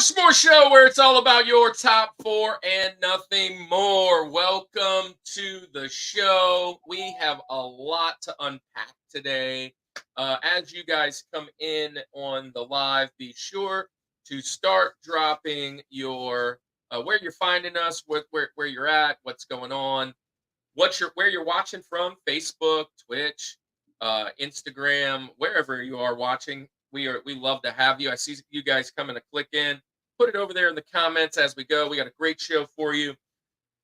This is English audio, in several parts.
Rushmore Show, where it's all about your top four and nothing more. Welcome to the show. We have a lot to unpack today. As you guys come in on the live, be sure to start dropping your where you're finding us, where you're at, what's going on, where you're watching from, Facebook, Twitch, Instagram, wherever you are watching. We love to have you. I see you guys coming to click in. Put it over there in the comments as we go. We got a great show for you.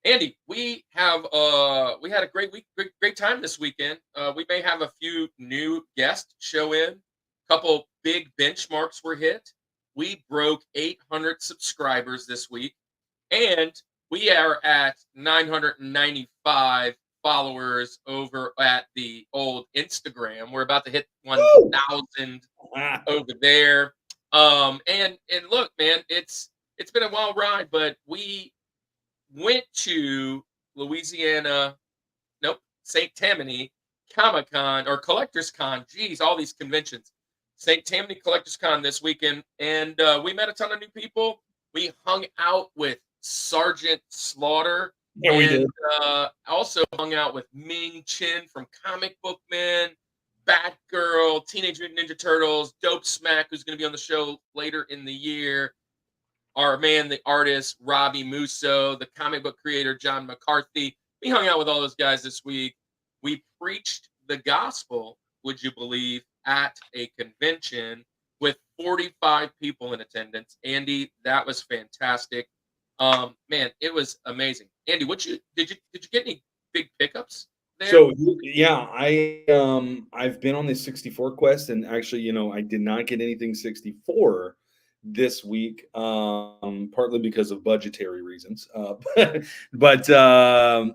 Andy, we had a great week, great time this weekend. We may have a few new guests show in. Couple big benchmarks were hit. We broke 800 subscribers this week, and we are at 995 followers over at the old Instagram. We're about to hit 1,000 over there. And look, man, it's been a wild ride, but we went to St. Tammany Comic-Con or Collectors Con. Geez, all these conventions. St. Tammany Collectors Con this weekend, and we met a ton of new people. We hung out with Sergeant Slaughter. Yeah, we did. Also hung out with Ming Chin from Comic Book Man, Batgirl, Teenage Mutant Ninja Turtles, Dope Smack, who's going to be on the show later in the year. Our man, the artist, Robbie Musso, the comic book creator, John McCarthy. We hung out with all those guys this week. We preached the gospel, would you believe, at a convention with 45 people in attendance. Andy, that was fantastic. Man, it was amazing. Andy, did you get any big pickups there? So yeah, I've been on this 64 quest, and actually, I did not get anything 64 this week, partly because of budgetary reasons. But I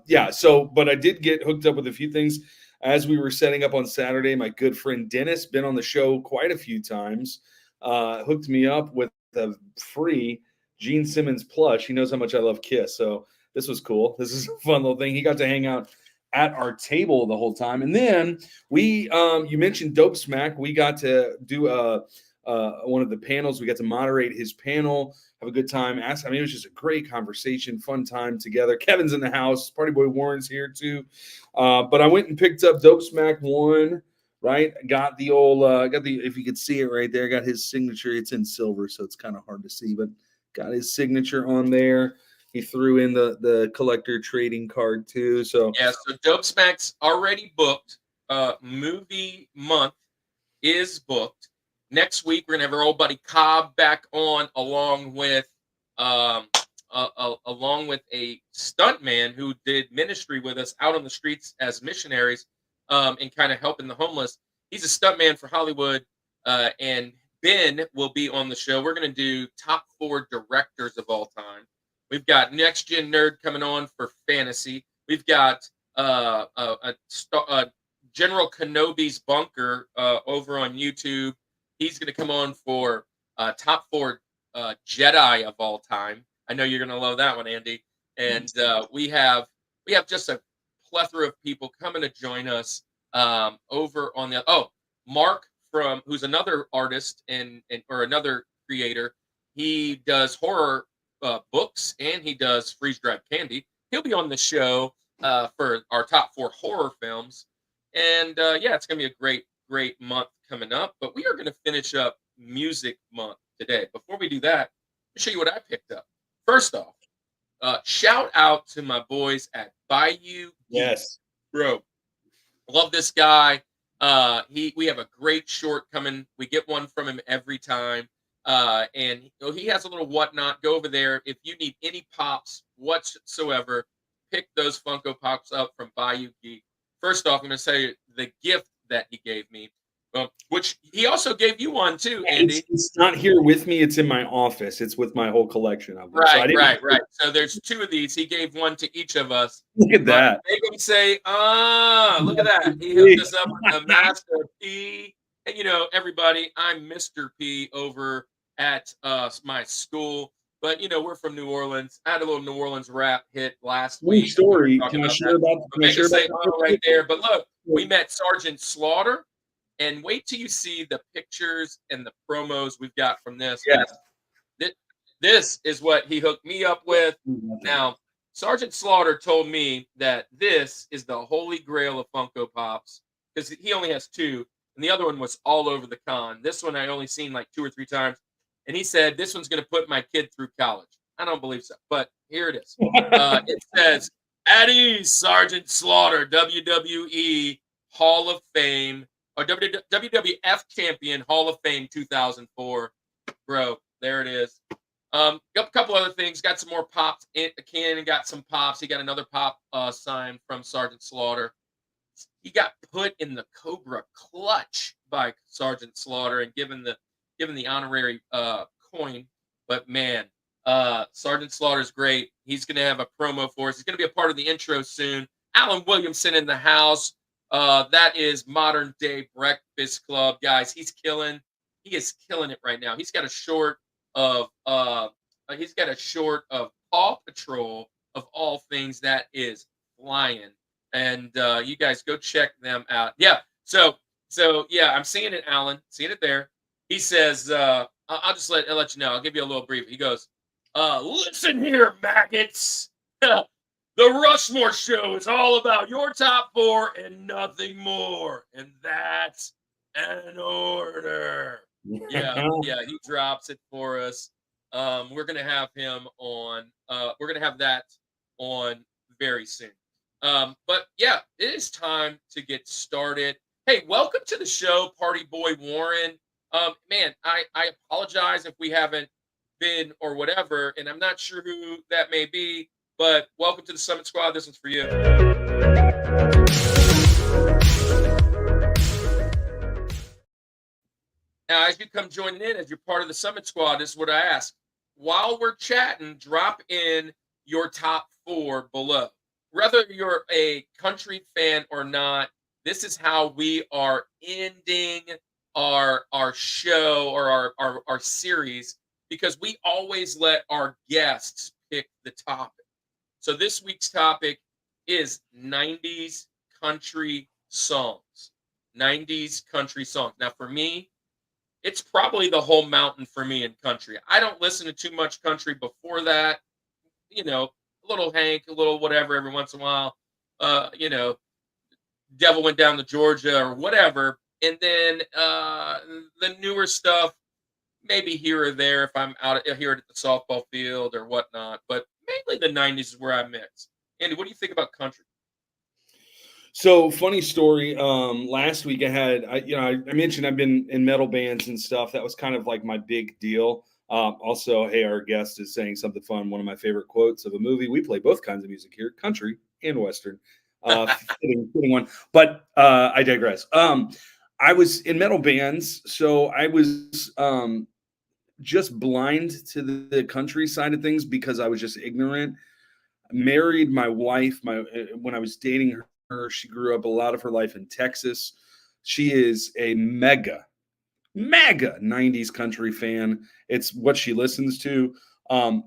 did get hooked up with a few things as we were setting up on Saturday. My good friend Dennis, been on the show quite a few times, hooked me up with a free Gene Simmons plush. He knows how much I love Kiss, so this was cool. This is a fun little thing. He got to hang out at our table the whole time, and then we, you mentioned Dope Smack. We got to do one of the panels. We got to moderate his panel, have a good time. It was just a great conversation, fun time together. Kevin's in the house. Party Boy Warren's here too. But I went and picked up Dope Smack 1. Right, got the old, if you could see it right there, got his signature. It's in silver, so it's kind of hard to see, but got his signature on there. He threw in the collector trading card too. So yeah, so Dope Smack's already booked. Movie month is booked. Next week we're gonna have our old buddy Cobb back on, along with a stuntman who did ministry with us out on the streets as missionaries, and kind of helping the homeless. He's a stuntman for Hollywood, and Ben will be on the show. We're going to do top 4 directors of all time. We've got Next Gen Nerd coming on for fantasy. We've got General Kenobi's Bunker over on YouTube. He's going to come on for top 4 Jedi of all time. I know you're going to love that one, Andy. And we have just a plethora of people coming to join us over on Mark who's another artist or another creator. He does horror books, and he does freeze-dried candy. He'll be on the show for our top 4 horror films. And it's gonna be a great month coming up. But we are gonna finish up music month today. Before we do that, let me show you what I picked up. First off, shout out to my boys at Bayou. Yes, bro, love this guy. We have a great short coming. We get one from him every time. And he has a little whatnot. Go over there if you need any pops whatsoever. Pick those Funko Pops up from Bayou Geek. First off, I'm going to say the gift that he gave me, which he also gave you one too, Andy. It's not here with me. It's in my office. It's with my whole collection of them. Right. So there's 2 of these. He gave one to each of us. Look at that. They can say, look at that. He hooked us up with the Master P. And everybody, I'm Mr. P over at my school. But we're from New Orleans. I had a little New Orleans rap hit last week. Story. Can I share about right there? But look, we met Sergeant Slaughter, and wait till you see the pictures and the promos we've got from this. Yes. This is what he hooked me up with. Now, Sergeant Slaughter told me that this is the holy grail of Funko Pops because he only has two, and the other one was all over the con. This one I only seen like 2 or 3 times, and he said this one's going to put my kid through college. I don't believe so, but here it is. It says, "At ease, Sergeant Slaughter, WWE Hall of Fame or WWF Champion Hall of Fame 2004." Bro, there it is. A couple other things. Got some more pops. Cannon got some pops. He got another pop signed from Sergeant Slaughter. He got put in the Cobra clutch by Sergeant Slaughter and given the honorary coin. But man, Sergeant Slaughter's great. He's going to have a promo for us. He's going to be a part of the intro soon. Alan Williamson in the house. That is modern day Breakfast Club, guys. He is killing it right now. He's got a short of Paw Patrol of all things that is flying, and you guys go check them out. Yeah, so yeah, I'm seeing it, Alan, seeing it there. He says, I'll just let you know. I'll give you a little brief. He goes, "Listen here, maggots. The Rushmore Show is all about your top 4 and nothing more, and that's an order." Yeah, he drops it for us. We're gonna have him on. We're gonna have that on very soon. But yeah, it is time to get started. Hey, welcome to the show, Party Boy Warren. Man, I apologize if we haven't been or whatever, and I'm not sure who that may be, but welcome to the Summit Squad. This one's for you. Now, as you come joining in, as you're part of the Summit Squad, this is what I ask. While we're chatting, drop in your top 4 below. Whether you're a country fan or not, this is how we are ending our show or our series, because we always let our guests pick the topic. So this week's topic is 90s country songs. 90s country songs. Now, for me, it's probably the whole mountain for me in country. I don't listen to too much country before that. You know, a little Hank, a little whatever every once in a while. Devil Went Down to Georgia or whatever. And then the newer stuff, maybe here or there if I'm out here at the softball field or whatnot. But mainly the 90s is where I mix. Andy, what do you think about country? So funny story. Last week I mentioned I've been in metal bands and stuff. That was kind of like my big deal. Also, hey, our guest is saying something fun. One of my favorite quotes of a movie. We play both kinds of music here, country and Western. Fitting one. But I digress. I was in metal bands, so I was just blind to the country side of things because I was just ignorant. Married my wife when I was dating her. She grew up a lot of her life in Texas. She is a mega 90s country fan. It's what she listens to.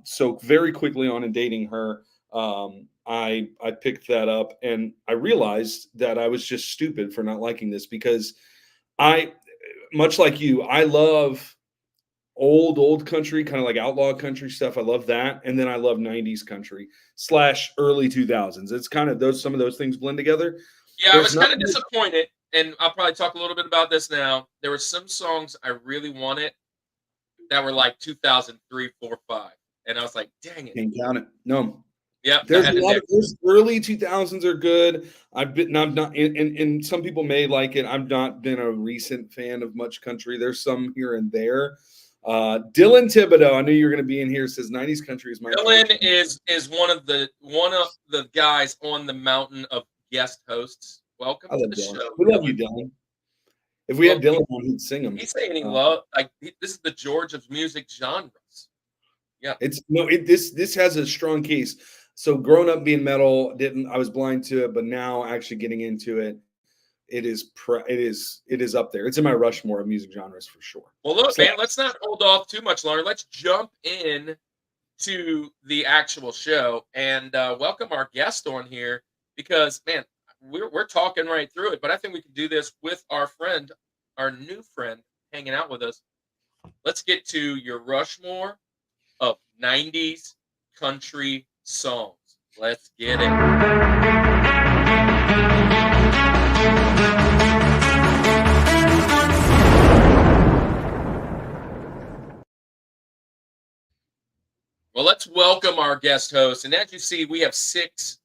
So very quickly on in dating her, I picked that up, and I realized that I was just stupid for not liking this, because much like you, I love old country, kind of like outlaw country stuff. I love that. And then I love 90s country / early 2000s. It's kind of some of those things blend together. Yeah, I was kind of disappointed, and I'll probably talk a little bit about this now. There were some songs I really wanted that were like 2003, 4, 5. And I was like, dang it. Can't count it. No. Yeah. There's a lot of those early 2000s are good. I'm not, and some people may like it. I've not been a recent fan of much country. There's some here and there. Dylan Thibodeaux, I knew you were going to be in here, says 90s country is my Dylan favorite. is one of the guys on the mountain of guest hosts. Welcome to the Dylan. show. We love you, Dylan. If we had Dylan on, he'd sing them. He's saying he this is the George of music genres. Yeah. This has a strong case. So growing up being metal, I was blind to it, but now actually getting into it, it is up there. It's in my Rushmore of music genres for sure. Well, look, man, let's not hold off too much longer. Let's jump in to the actual show and welcome our guest on here, because, man, we're talking right through it, but I think we can do this with our new friend hanging out with us. Let's get to your Rushmore of 90s country songs. Let's get it. Well, let's welcome our guest host. And as you see, we have 6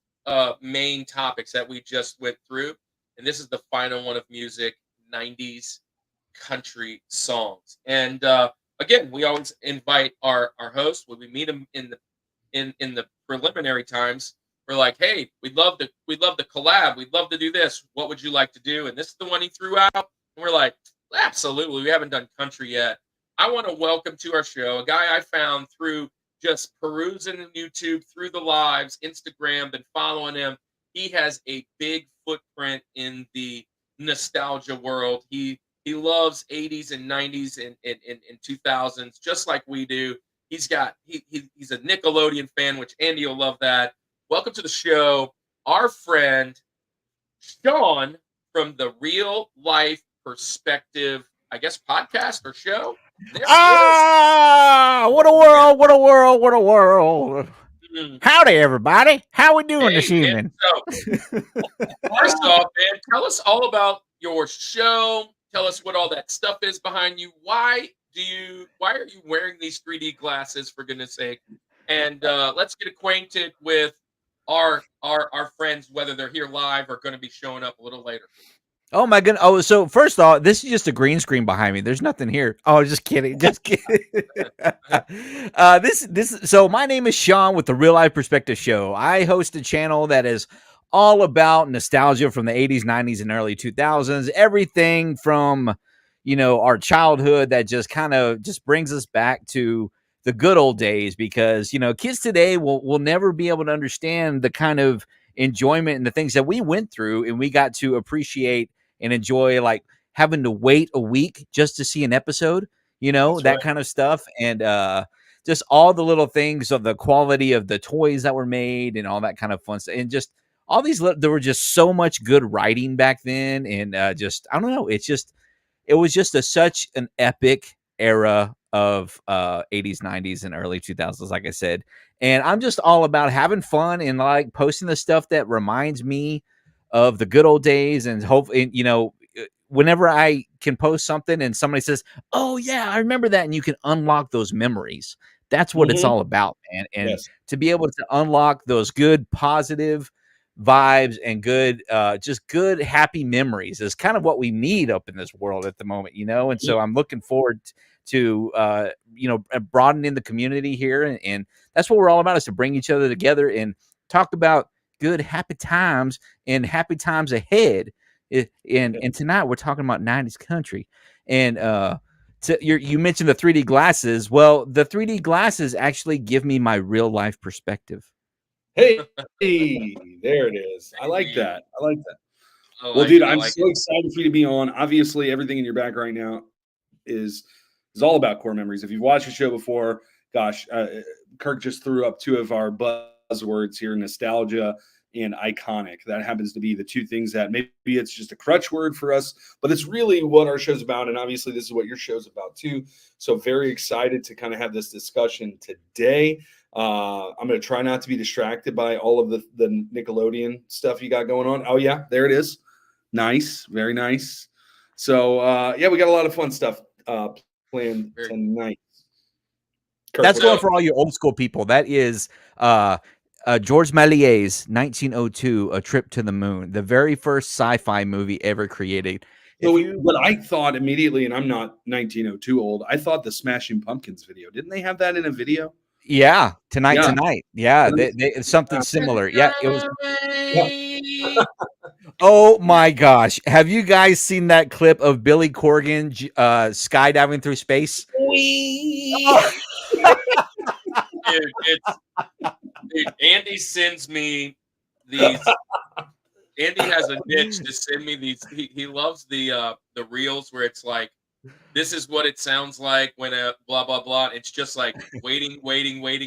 main topics that we just went through. And this is the final one of music, 90s country songs. And again, we always invite our host when we meet them in the preliminary times. We're like, hey, we'd love to collab. We'd love to do this. What would you like to do? And this is the one he threw out. And we're like, absolutely. We haven't done country yet. I want to welcome to our show a guy I found through just perusing YouTube, through the lives, Instagram, been following him. He has a big footprint in the nostalgia world. He loves 80s and 90s and 2000s, just like we do. He's a Nickelodeon fan, which Andy will love that. Welcome to the show, our friend Sean from the Real Life Perspective, I guess, podcast or show. What a world, what a world, what a world. Howdy, everybody. How we doing this evening? First off, man, tell us all about your show. Tell us what all that stuff is behind you. Why are you wearing these 3D glasses, for goodness sake? And let's get acquainted with our friends, whether they're here live or going to be showing up a little later. Oh my goodness. Oh, so first off, this is just a green screen behind me. There's nothing here. Oh, just kidding. Just kidding. So my name is Sean with the Real Life Perspective Show. I host a channel that is all about nostalgia from the 80s, 90s, and early 2000s. Everything from, our childhood that just kind of just brings us back to the good old days, because, kids today will never be able to understand the kind of enjoyment and the things that we went through and we got to appreciate and enjoy, like having to wait a week just to see an episode, That's that right. kind of stuff. And just all the little things of the quality of the toys that were made and all that kind of fun stuff. And just all these, there were just so much good writing back then. And I don't know. It was just such an epic era of 80s, 90s, and early 2000s, like I said. And I'm just all about having fun and like posting the stuff that reminds me of the good old days. And hope, whenever I can post something and somebody says, oh yeah, I remember that. And you can unlock those memories. That's what it's all about, man. And Yes. to be able to unlock those good, positive vibes and good, just good, happy memories is kind of what we need up in this world at the moment, And so I'm looking forward to, broadening the community here. And that's what we're all about, is to bring each other together and talk about good, happy times and happy times ahead. And tonight we're talking about 90s country. And you mentioned the 3D glasses. Well, the 3D glasses actually give me my real life perspective. Hey, there it is. I like that. Well, dude, I'm so excited for you to be on. Obviously, everything in your back right now is all about core memories. If you've watched the show before, gosh, Kirk just threw up 2 of our buzzwords here: nostalgia and iconic. That happens to be the 2 things that maybe it's just a crutch word for us, but it's really what our show's about. And obviously, this is what your show's about too. So very excited to kind of have this discussion today. I'm going to try not to be distracted by all of the Nickelodeon stuff you got going on. Oh yeah, there it is. Nice. Very nice. So we got a lot of fun stuff planned tonight. Kirk, that's going for all you old school people. That is George Méliès's 1902, A Trip to the Moon, the very first sci-fi movie ever created. So what I thought immediately, and I'm not 1902 old, I thought the Smashing Pumpkins video. Didn't they have that in a video? Yeah, tonight. Yeah, they something similar. Yeah, it was. Yeah. Oh my gosh! Have you guys seen that clip of Billy Corgan skydiving through space? Dude, Andy sends me these. Andy has a niche to send me these. He loves the reels where it's like, this is what it sounds like when a blah blah blah. It's just like waiting,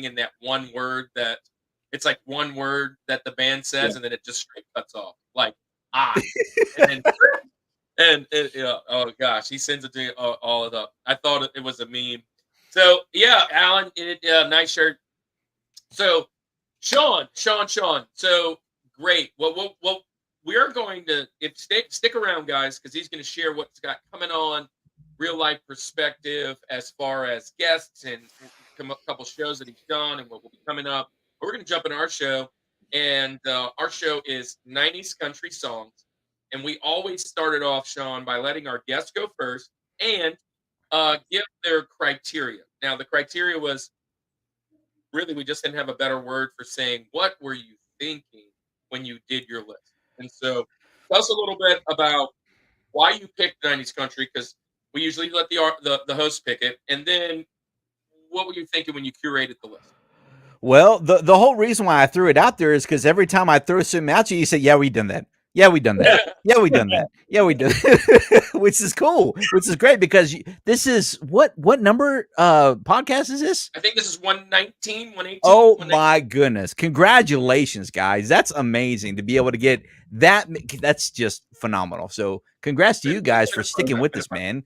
and that one word that it's like one word that the band says, and then it just straight cuts off. Like and oh gosh, he sends it to me all it up. I thought it was a meme. So yeah, Alan, nice shirt. So Sean. So great. Well, we are going to stick around, guys, because he's going to share what's got coming on, real life perspective as far as guests and a couple shows that he's done and what will be coming up. But we're going to jump in our show, and our show is 90s country songs, and we always started off, Sean, by letting our guests go first and give their criteria. Now, the criteria was really, we just didn't have a better word for saying, what were you thinking when you did your list? And so tell us a little bit about why you picked 90s country, because we usually let the host pick it. And then what were you thinking when you curated the list? Well, the whole reason why I threw it out there is because every time I throw something at you, you say, yeah, we done that. Yeah, we done that. Yeah, we done that. Yeah, we done which is cool, which is great because this is what number podcast is this? I think this is 119, 118. Oh my goodness. Congratulations, guys. That's amazing to be able to get that. That's just phenomenal. So congrats to you guys for sticking with this, man.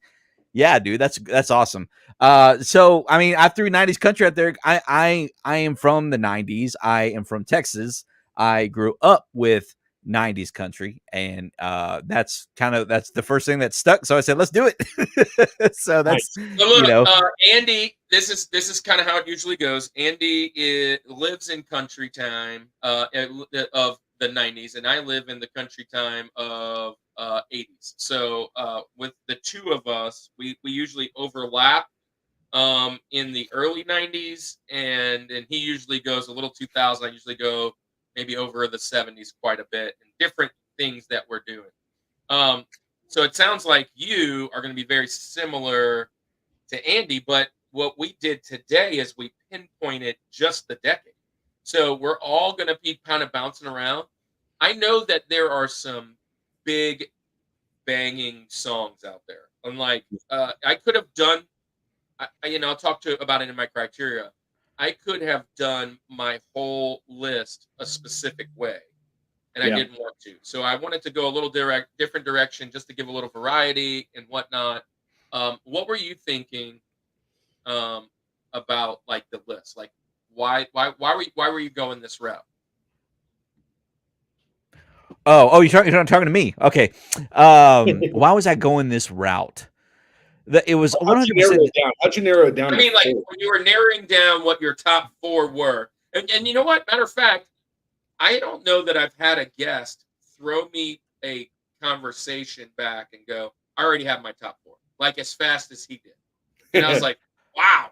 Yeah, dude, that's awesome. So I mean, I threw 90s country out there. I am from the 90s. I am from Texas. I grew up with 90s country, and that's the first thing that stuck. So I said, let's do it. So that's so look, Andy, this is kind of how it usually goes. Andy lives in country time of the 90s, and I live in the country time of 80s. So with the two of us, we usually overlap in the early 90s, and he usually goes a little 2000. I usually go maybe over the 70s quite a bit, and different things that we're doing. So it sounds like you are going to be very similar to Andy, but what we did today is we pinpointed just the decade. So we're all going to be kind of bouncing around. I know that there are some big banging songs out there. Unlike I could have done, I'll talk about it in my criteria. I could have done my whole list a specific way, and I didn't want to. So I wanted to go a little different direction, just to give a little variety and whatnot. What were you thinking about like the list? Like why were you going this route? Oh, you're talking to me. Okay. Why was I going this route? It was 100%. How'd you narrow it down? I mean, like when you were narrowing down what your top four were, and you know what? Matter of fact, I don't know that I've had a guest throw me a conversation back and go, "I already have my top four," like as fast as he did. And I was like, "Wow!"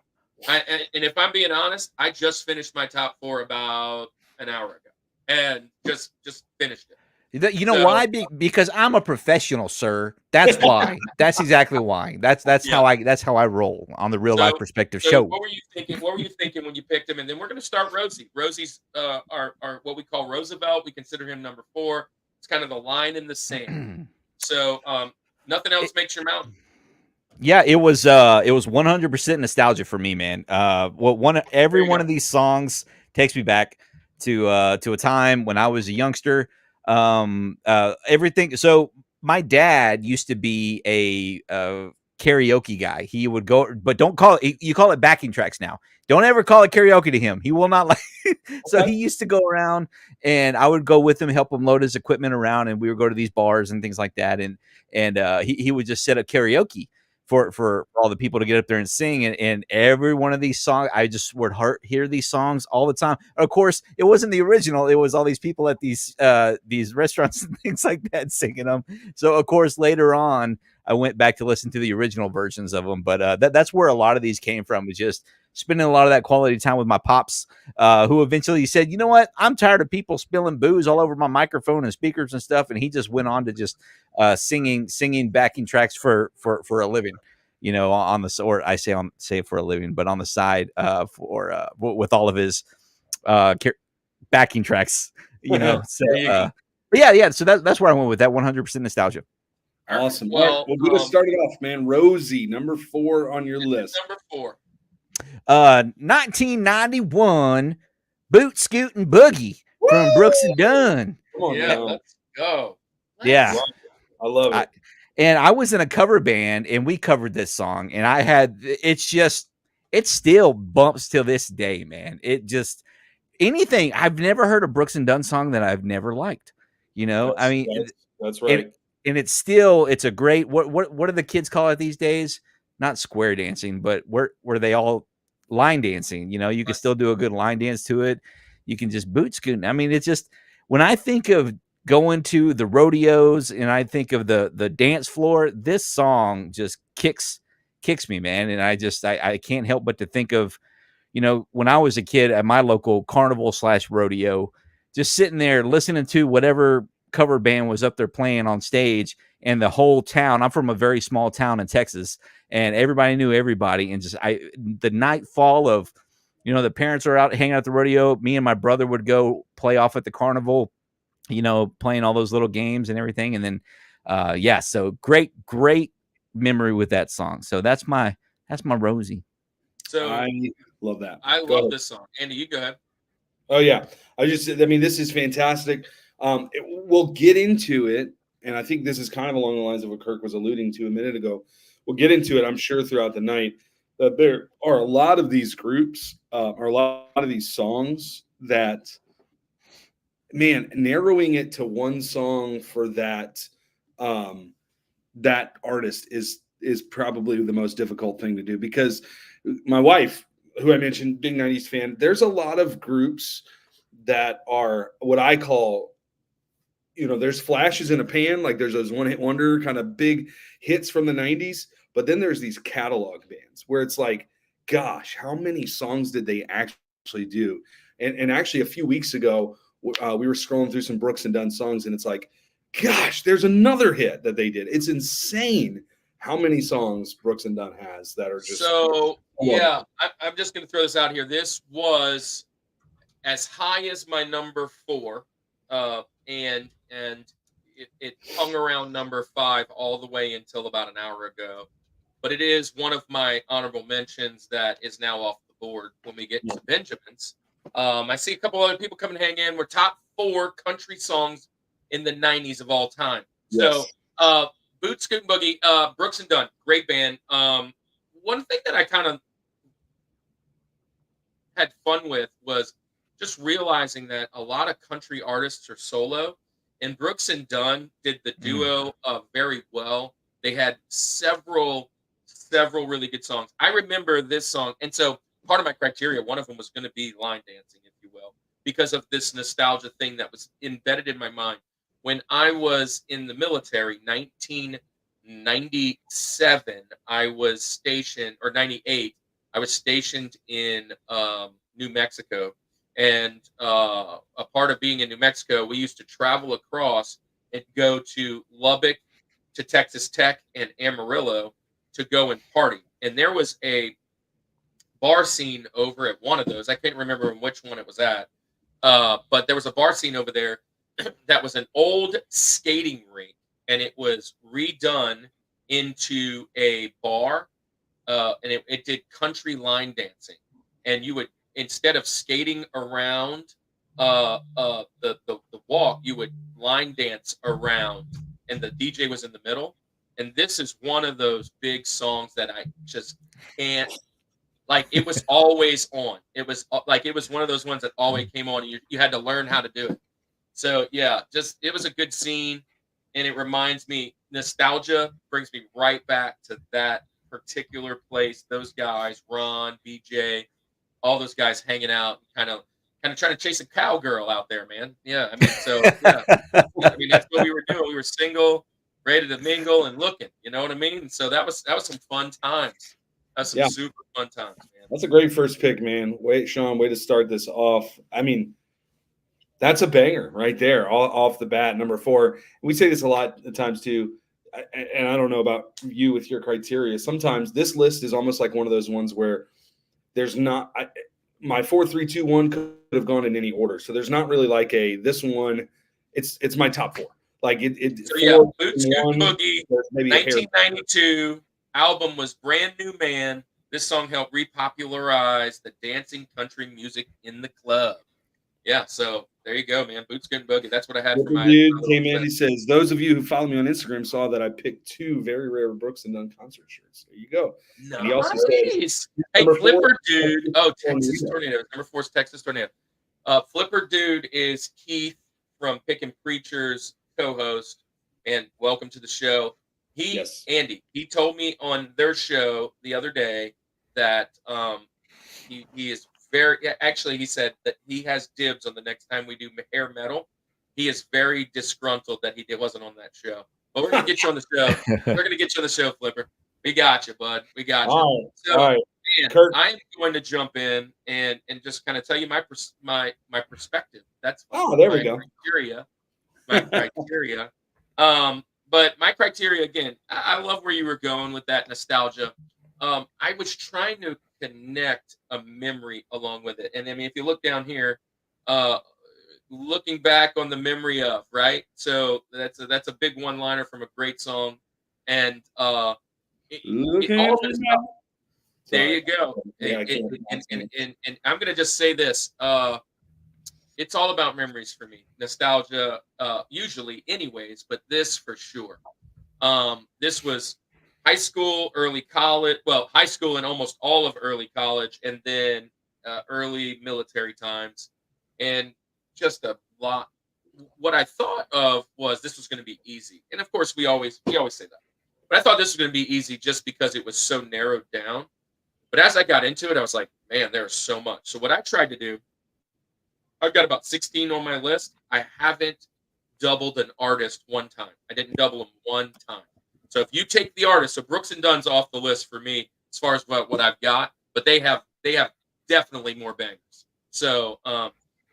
And if I'm being honest, I just finished my top four about an hour ago, and just finished it. You know why? Because I'm a professional, sir. That's why. That's exactly why. That's how I roll on the Real Life Perspective show. What were you thinking? What were you thinking when you picked him? And then we're going to start Rosie. Rosie's our what we call Roosevelt. We consider him number 4. It's kind of the line in the sand. So nothing else makes your mountain. Yeah, it was 100% nostalgia for me, man. Every one of these songs takes me back to a time when I was a youngster. Everything. So my dad used to be a karaoke guy. He would go, but don't call it. You call it backing tracks now. Don't ever call it karaoke to him. He will not like. So he used to go around, and I would go with him, help him load his equipment around, and we would go to these bars and things like that. And he would just set up karaoke for all the people to get up there and sing, and every one of these songs, I just would hear these songs all the time. Of course, it wasn't the original; it was all these people at these restaurants and things like that singing them. So, of course, later on, I went back to listen to the original versions of them. But that's where a lot of these came from. Was just spending a lot of that quality time with my pops, who eventually said, "You know what? I'm tired of people spilling booze all over my microphone and speakers and stuff." And he just went on to just singing backing tracks for a living, on the, or I say for a living, but on the side with all of his backing tracks, So but yeah. So that's where I went with that 100% nostalgia. Awesome. Well, we'll get us started off, man. Rosie, number 4 on your list. Number 4. 1991 Boot Scootin' Boogie from Brooks and Dunn. Come on, yeah, let's go. Yeah. I love it. And I was in a cover band, and we covered this song, and it's it still bumps till this day, man. It just anything. I've never heard a Brooks and Dunn song that I've never liked. You know, I mean, that's and right. it's a great what do the kids call it these days? Not square dancing, but where they all line dancing. You know, you can still do a good line dance to it. You can just boot scoot. I mean, it's just when I think of going to the rodeos and I think of the dance floor, this song just kicks me, man. And I can't help but to think of, you know, when I was a kid at my local carnival / rodeo, just sitting there listening to whatever cover band was up there playing on stage, and the whole town. I'm from a very small town in Texas, and everybody knew everybody. And just the nightfall of, you know, the parents are out hanging out at the rodeo. Me and my brother would go play off at the carnival, you know, playing all those little games and everything. And then, so great memory with that song. So that's my Rosie. So I love that. I love this song. Andy, you go ahead. Oh yeah, I mean, this is fantastic. We'll get into it, and I think this is kind of along the lines of what Kirk was alluding to a minute ago. We'll get into it, I'm sure, throughout the night. That there are a lot of these groups, or a lot of these songs that, man, narrowing it to one song for that that artist is probably the most difficult thing to do, because my wife, who I mentioned, big 90s fan, there's a lot of groups that are what I call, you know, there's flashes in a pan, like there's those one-hit wonder kind of big hits from the 90s, but then there's these catalog bands where it's like, gosh, how many songs did they actually do? And actually a few weeks ago, we were scrolling through some Brooks and Dunn songs, and it's like, gosh, there's another hit that they did. It's insane how many songs Brooks and Dunn has that are just so. Yeah, I'm just going to throw this out here. This was as high as my number 4, and it hung around number 5 all the way until about an hour ago. But it is one of my honorable mentions that is now off the board when we get to Benjamin's. I see a couple other people come and hang in. We're top 4 country songs in the 90s of all time. Yes. So, Boot Scoot Boogie, Brooks and Dunn, great band. One thing that I kind of had fun with was just realizing that a lot of country artists are solo, and Brooks and Dunn did the duo very well. They had several really good songs. I remember this song, and so part of my criteria, one of them was going to be line dancing, if you will, because of this nostalgia thing that was embedded in my mind. When I was in the military, 1997, I was stationed, or 98, I was stationed in New Mexico. And a part of being in New Mexico, we used to travel across and go to Lubbock, to Texas Tech, and Amarillo to go and party. And there was a bar scene over at one of those. I can't remember which one it was at. But there was a bar scene over there that was an old skating rink, and it was redone into a bar, and it did country line dancing. And you would, instead of skating around the walk, you would line dance around, and the DJ was in the middle. And this is one of those big songs that I just can't, like, it was always on. It was like, it was one of those ones that always came on, and you had to learn how to do it. So yeah, just, it was a good scene, and it reminds me, nostalgia brings me right back to that particular place. Those guys, Ron, BJ, all those guys hanging out, kind of trying to chase a cowgirl out there, man. Yeah, I mean, so yeah, I mean, that's what we were doing. We were single, ready to mingle and looking. You know what I mean? So that was some fun times. That's some super fun times, man. That's a great first pick, man. Wait, Sean, way to start this off. I mean, that's a banger right there, off the bat. Number 4. We say this a lot of times too, and I don't know about you with your criteria. Sometimes this list is almost like one of those ones where there's not my 4, 3, 2, 1 could have gone in any order. So there's not really like a this one. It's my top 4. Like it. So yeah, Boot Scoot Boogie, 1992 album was Brand New Man. This song helped repopularize the dancing country music in the club. yeah, so there you go, man. Boots Good Boogie. That's what I had for Flipper my Dude, little Came Andy list. says, those of you who follow me on Instagram saw that I picked 2 very rare Brooks and Dunn concert shirts. There you go. And he also says, Nice. Hey, number 4, Flipper Dude. Oh, Texas Tornado. Tornado. Number 4 is Texas Tornado. Flipper Dude is Keith from Pickin' Preachers co-host, and welcome to the show. Yes. Andy, he told me on their show the other day that he is very, actually he said that he has dibs on the next time we do hair metal. He is very disgruntled that he wasn't on that show. But we're gonna get you on the show. We're gonna get you on the show, Flipper. We got you, bud. We got you. All So, right. man, Kirk. I am going to jump in and just kind of tell you my perspective. That's Oh, there we my go. criteria. My criteria. But my criteria again, I love where you were going with that nostalgia. I was trying to connect a memory along with it, and I mean, if you look down here, looking back on the memory of, right? So that's a big one-liner from a great song, and all of it is about. There you go. Yeah, And I'm gonna just say this. It's all about memories for me, nostalgia, usually, anyways. But this for sure. This was high school, early college. Well, high school and almost all of early college, and then early military times, and just a lot. What I thought of was this was going to be easy, and of course, we always say that. But I thought this was going to be easy just because it was so narrowed down. But as I got into it, I was like, man, there's so much. So what I tried to do, I've got about 16 on my list. I haven't doubled an artist one time. I didn't double them one time. So if you take the artist, so Brooks and Dunn's off the list for me as far as what I've got, but they have definitely more bangers. So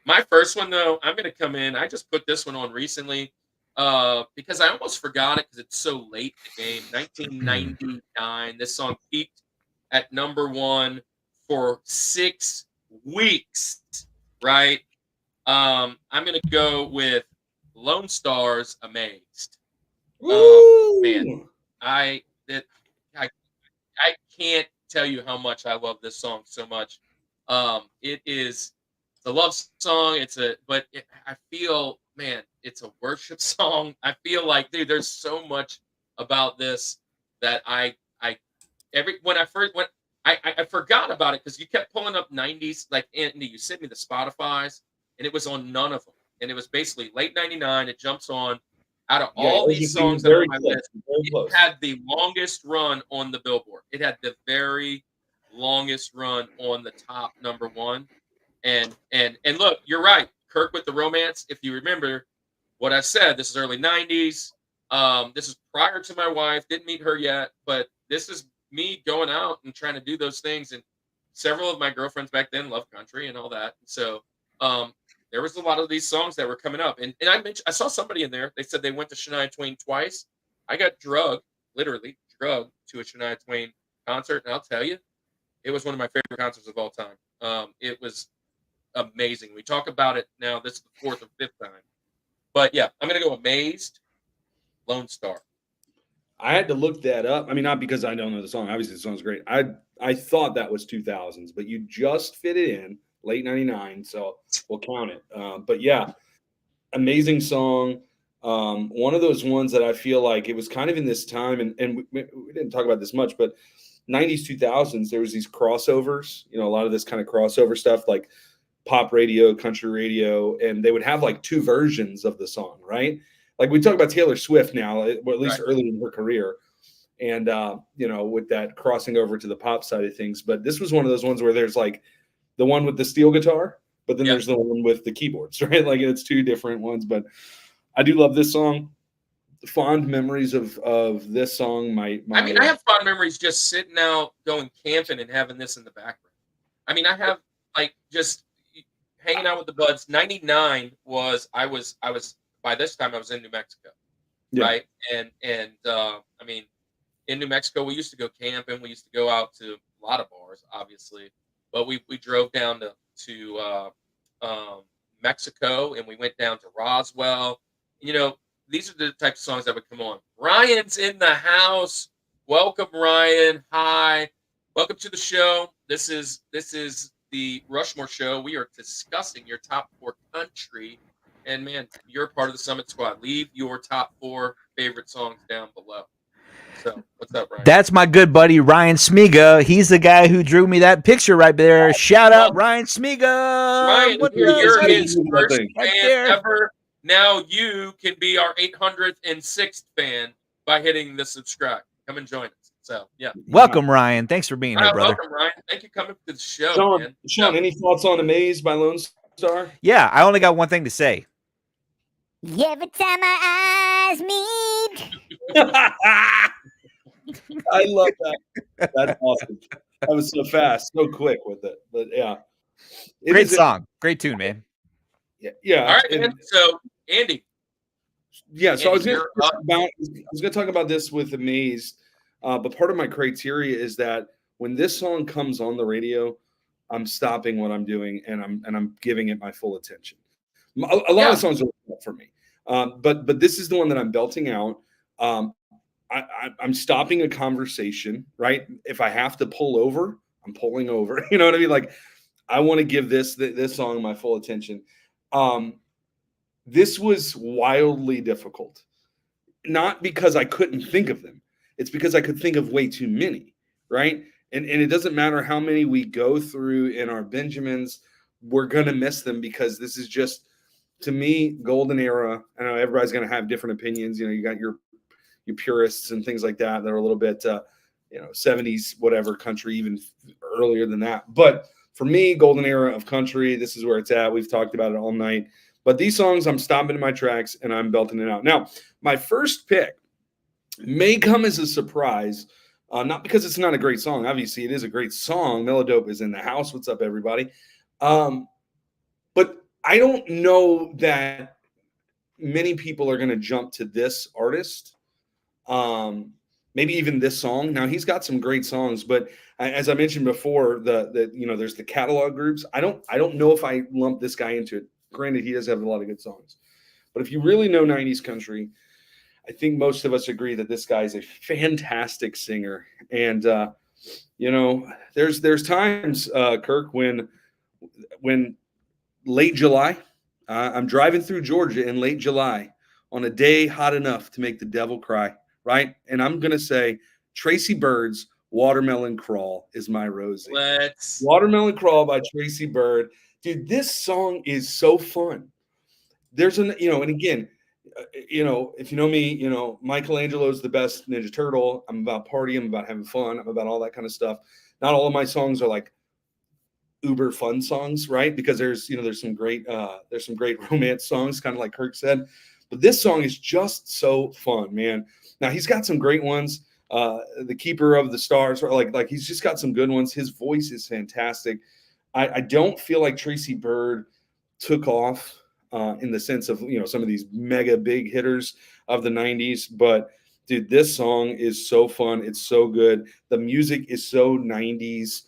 my first one though, I'm gonna come in. I just put this one on recently because I almost forgot it because it's so late in the game. 1999. This song peaked at number 1 for 6 weeks. Right. I'm gonna go with Lone Star's "Amazed." Man, I can't tell you how much I love this song so much. It is a love song. I feel, man, it's a worship song. I feel like, dude, there's so much about this that I forgot about it because you kept pulling up 90s, like Andy, you sent me the Spotify's, and it was on none of them. And it was basically late 99. It jumps on. Out of all these songs that are on my list, it had the longest run on the Billboard. It had the very longest run on the top number 1. And look, you're right. Kirk with the Romance. If you remember what I said, this is early 90s. This is prior to my wife. Didn't meet her yet, but this is me going out and trying to do those things. And several of my girlfriends back then loved country and all that. So there was a lot of these songs that were coming up. And I saw somebody in there. They said they went to Shania Twain twice. I got literally drugged to a Shania Twain concert. And I'll tell you, it was one of my favorite concerts of all time. It was amazing. We talk about it now. This is the 4th or 5th time. But yeah, I'm going to go Amazed, Lone Star. I had to look that up. I mean, not because I don't know the song. Obviously, the song's great. I thought that was 2000s, but you just fit it in late 99, so we'll count it. But yeah, amazing song. One of those ones that I feel like it was kind of in this time, and we didn't talk about this much, but 90s, 2000s, there was these crossovers, a lot of this kind of crossover stuff like pop radio, country radio, and they would have like 2 versions of the song, right? Like we talk about Taylor Swift now, or at least early in her career, and with that crossing over to the pop side of things. But this was one of those ones where there's like the one with the steel guitar, but then there's the one with the keyboards, right? Like it's 2 different ones. But I do love this song. Fond memories of this song. I have fond memories just sitting out, going camping, and having this in the background. I mean, I have like just hanging out with the buds. 99 was I was by this time I was in New Mexico, right? And I mean, in New Mexico we used to go camping. We used to go out to a lot of bars, obviously, but we drove down to Mexico, and we went down to Roswell. These are the types of songs that would come on. Ryan's in the house. Welcome, Ryan. Hi. Welcome to the show. This is the Rushmore Show. We are discussing your top 4 country. And man, you're part of the Summit Squad. Leave your top 4 favorite songs down below. So, what's up, Ryan? That's my good buddy Ryan Smiga. He's the guy who drew me that picture right there. Shout out Ryan Smiga. Ryan, you're his first fan there. ever. Now you can be our 806th fan by hitting the subscribe. Come and join us. So, yeah. Welcome, Ryan. Thanks for being here, brother. Welcome, Ryan. Thank you for coming to the show, man. Sean, any thoughts on Amaze by Lone Star? Yeah, I only got one thing to say. Every time our eyes meet. I love that. That's awesome. That was so fast, so quick with it. But yeah. Great song. Great tune, man. Yeah. All right, man. So, Andy. Yeah, so Andy, I was going to talk about this with Amaze, but part of my criteria is that when this song comes on the radio, I'm stopping what I'm doing and I'm giving it my full attention. A lot of songs are for me, but this is the one that I'm belting out. I'm stopping a conversation, right? If I have to pull over, I'm pulling over. You know what I mean? Like, I want to give this song my full attention. This was wildly difficult, not because I couldn't think of them. It's because I could think of way too many, right? And it doesn't matter how many we go through in our Benjamins, we're going to miss them because this is just, to me, golden era. I know everybody's going to have different opinions. You know, you got your purists and things like that are a little bit, 70s, whatever country, even earlier than that. But for me, golden era of country, this is where it's at. We've talked about it all night. But these songs, I'm stopping in my tracks and I'm belting it out. Now, my first pick may come as a surprise, not because it's not a great song. Obviously, it is a great song. Melodope is in the house. What's up, everybody? But I don't know that many people are going to jump to this artist. Maybe even this song. Now, he's got some great songs, but as I mentioned before, there's the catalog groups. I don't know if I lump this guy into it. Granted, he does have a lot of good songs, but if you really know 90s country, I think most of us agree that this guy is a fantastic singer. And there's times, Kirk, when late July, I'm driving through Georgia in late July on a day hot enough to make the devil cry, right? And I'm gonna say Tracy Bird's "Watermelon Crawl" is my Rosie. "Watermelon Crawl" by Tracy Bird. Dude, this song is so fun. There's and again, if you know me, Michelangelo's the best Ninja Turtle. I'm about partying, I'm about having fun, I'm about all that kind of stuff. Not all of my songs are like uber fun songs, right? Because there's some great romance songs, kind of like Kirk said. But this song is just so fun, man. Now he's got some great ones. The Keeper of the Stars, like he's just got some good ones. His voice is fantastic. I don't feel like Tracy Bird took off in the sense of some of these mega big hitters of the 90s, but dude, this song is so fun. It's so good. The music is so 90s.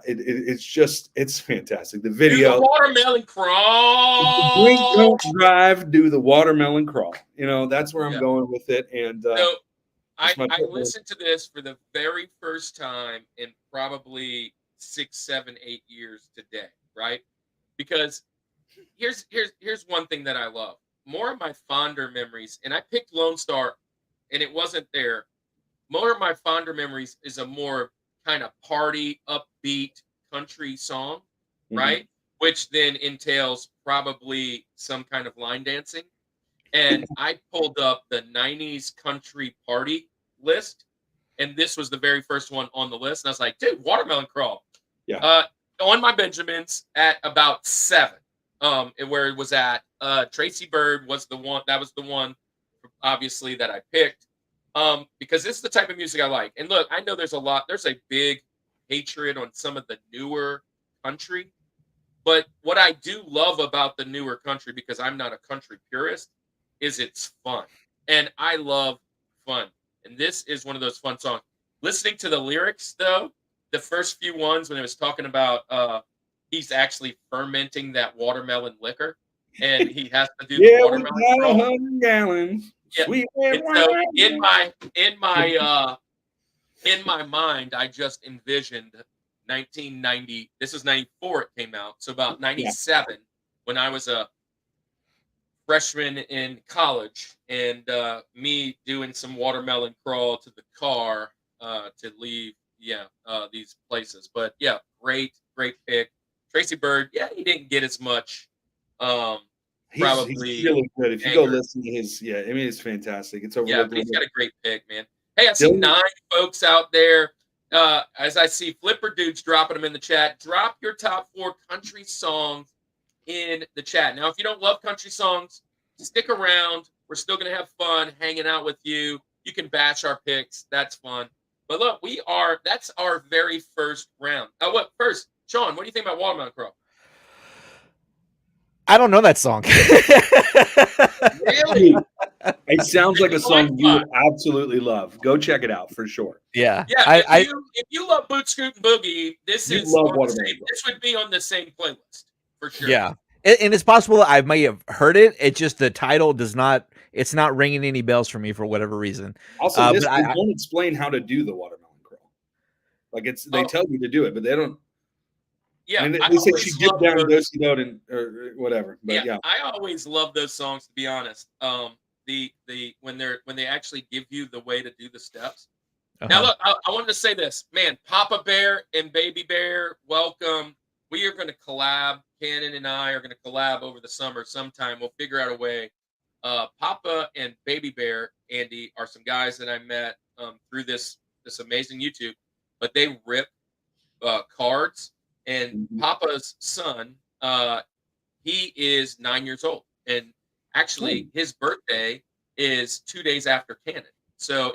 It's fantastic. The video, do the watermelon crawl. Blink, don't drive, do the watermelon crawl. That's where I'm going with it. And so I listened to this for the very first time in probably 6, 7, 8 years today, right? Because here's one thing that I love. More of my fonder memories, and I picked Lone Star, and it wasn't there. More of my fonder memories is a more kind of party, upbeat country song, right? Which then entails probably some kind of line dancing. And I pulled up the 90s country party list, and this was the very first one on the list. And I was like, dude, Watermelon Crawl. Yeah. On my Benjamins at about 7, where it was at. Tracy Bird was the one. That was the one, obviously, that I picked. Because this is the type of music I like. And look, I know there's a big hatred on some of the newer country. But what I do love about the newer country, because I'm not a country purist, is it's fun. And I love fun. And this is one of those fun songs. Listening to the lyrics, though, the first few ones when it was talking about he's actually fermenting that watermelon liquor, and he has to do the watermelon crawl. 100 gallons. Yeah. So in my mind, I just envisioned 1990. This is 94. It came out. So about 97 when I was a freshman in college, and me doing some watermelon crawl to the car to leave. These places. But yeah, great pick. Tracy Bird. Yeah, he didn't get as much. Probably he's really good. If you go listen to his, I mean, it's fantastic. It's overlooked. Yeah, but he's got a great pick, man. Hey, I see 9 folks out there. As I see Flipper Dudes dropping them in the chat. Drop your top 4 country songs in the chat. Now, if you don't love country songs, stick around. We're still going to have fun hanging out with you. You can bash our picks. That's fun. But look, that's our very first round. First, Sean, what do you think about Watermelon Crow? I don't know that song. Really? It sounds like a song you would absolutely love. Go check it out for sure. Yeah. If you love Boot Scoot and Boogie, this would be on the same playlist for sure. Yeah. And it's possible I may have heard it. It's just the title it's not ringing any bells for me for whatever reason. Also, they don't explain how to do the Watermelon Crow. Like they tell you to do it, but they don't. Yeah, they say she dipped down Dosey Doe or whatever. But I always love those songs, to be honest. When they actually give you the way to do the steps. Now look, I wanted to say this, man. Papa Bear and Baby Bear, welcome. We are going to collab. Cannon and I are going to collab over the summer sometime. We'll figure out a way. Papa and Baby Bear, Andy, are some guys that I met through this amazing YouTube, but they rip cards. And Papa's son, he is 9 years old. And actually, his birthday is 2 days after Cannon.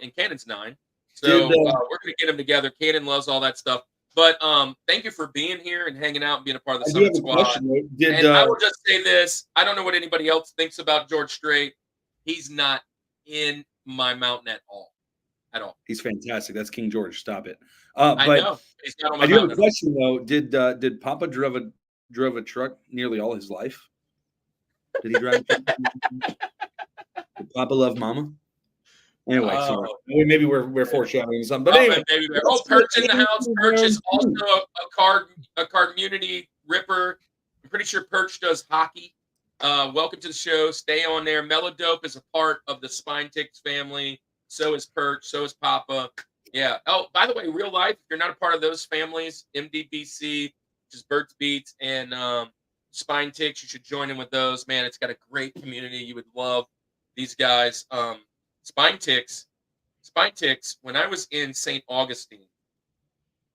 And Cannon's 9. So we're going to get them together. Cannon loves all that stuff. But thank you for being here and hanging out and being a part of the Summit Squad. I will just say this. I don't know what anybody else thinks about George Strait. He's not in my mountain at all. At all. He's fantastic. That's King George. Stop it. I know. He's not on my I do have a question though. Did Papa drove a truck nearly all his life? Did he drive? Did Papa love Mama? Anyway, sorry. Maybe we're foreshadowing something. But anyway, Perch in the house. Perch is also a card community ripper. I'm pretty sure Perch does hockey. Welcome to the show. Stay on there. Melodope is a part of the Spine Ticks family. So is Perch. So is Papa. Yeah. Oh, by the way, real life, if you're not a part of those families, MdBC, which is Bert's Beats, and Spine Ticks, you should join in with those. Man, it's got a great community. You would love these guys. Spine Ticks, when I was in St. Augustine,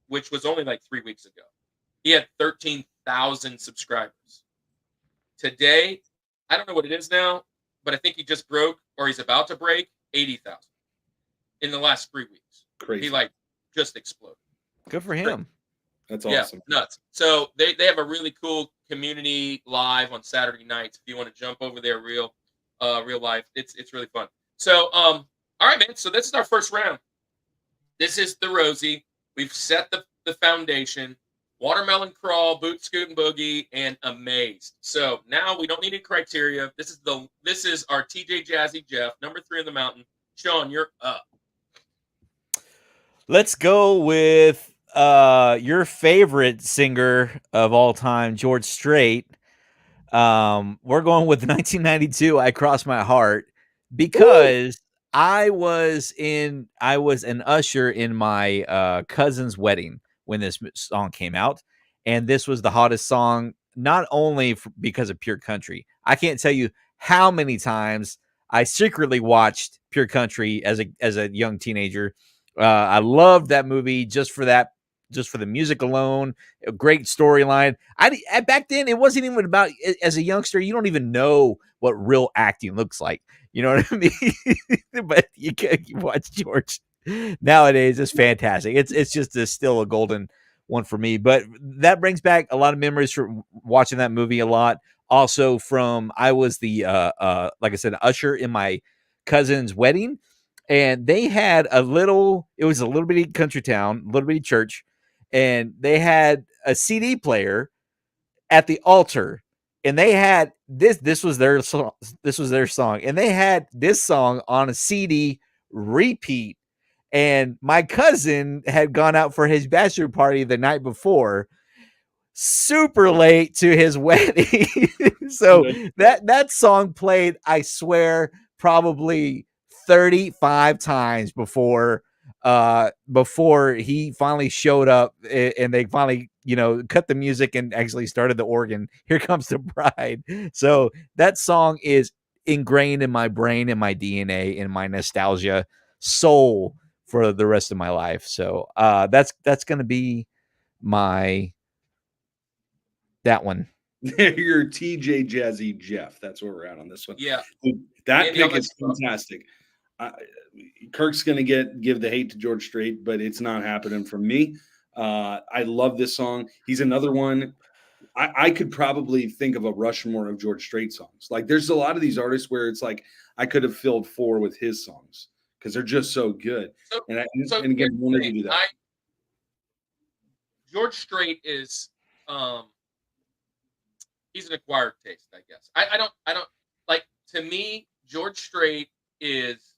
which was only like 3 weeks ago, he had 13,000 subscribers. Today, I don't know what it is now, but I think he just broke, or he's about to break, 80,000 in the last 3 weeks. Crazy. He just exploded. Good for him. That's awesome. Yeah, nuts. So they have a really cool community live on Saturday nights. If you want to jump over there, real life, it's really fun. So all right, man. So this is our first round. This is the Rosie. We've set the foundation. Watermelon Crawl, Boot Scoot and Boogie, and Amazed. So now we don't need any criteria. This is our TJ Jazzy Jeff, number 3 in the mountain. Sean, you're up. Let's go with your favorite singer of all time, George Strait. We're going with 1992, I Cross My Heart, because I was an usher in my cousin's wedding when this song came out. And this was the hottest song, not only because of Pure Country. I can't tell you how many times I secretly watched Pure Country as a young teenager. I loved that movie just for the music alone. A great storyline. Back then, it wasn't even about, as a youngster, you don't even know what real acting looks like. You know what I mean? But you watch George nowadays, it's fantastic. It's just still a golden one for me. But that brings back a lot of memories from watching that movie a lot. Also I was the like I said, usher in my cousin's wedding. And they had it was a little bitty country town, a little bitty church, and they had a CD player at the altar, and they had this was their song, and they had this song on a CD repeat, And my cousin had gone out for his bachelor party the night before, super late to his wedding. So that song played, I swear, probably 35 times before he finally showed up, and they finally, cut the music and actually started the organ. Here Comes the Bride. So that song is ingrained in my brain, in my DNA, in my nostalgia soul for the rest of my life. So that's gonna be that one. Your TJ Jazzy Jeff. That's where we're at on this one. Yeah. That Andy, pick is fantastic. Kirk's going to give the hate to George Strait, but it's not happening from me. I love this song. He's another one. I could probably think of a Rushmore of George Strait songs. Like, there's a lot of these artists where it's like I could have filled 4 with his songs because they're just so good. And again, wanted to do that. George Strait is he's an acquired taste, I guess. I don't like, to me, George Strait is,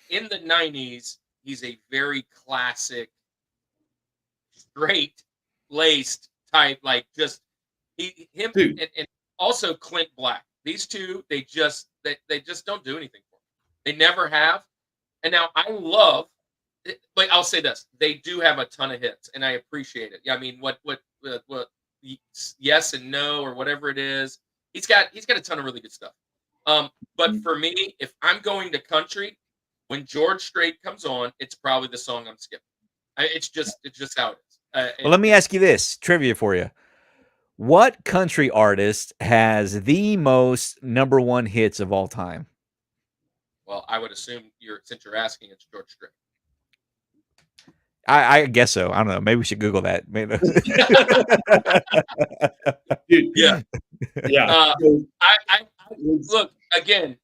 in the 90s, he's a very classic, straight-laced type, like, just him and also Clint Black. These two, they just don't do anything for him. They never have. And now I love, but I'll say this: they do have a ton of hits, and I appreciate it. I mean, what Yes and No or whatever it is, he's got a ton of really good stuff. But for me, if I'm going to country, when George Strait comes on, it's probably the song I'm skipping. It's just how it is. Well, let me ask you this trivia for you. What country artist has the most #1 hits of all time? Well, I would assume since you're asking, it's George Strait. I guess so. I don't know. Maybe we should Google that. Maybe. Dude, yeah. I look, again,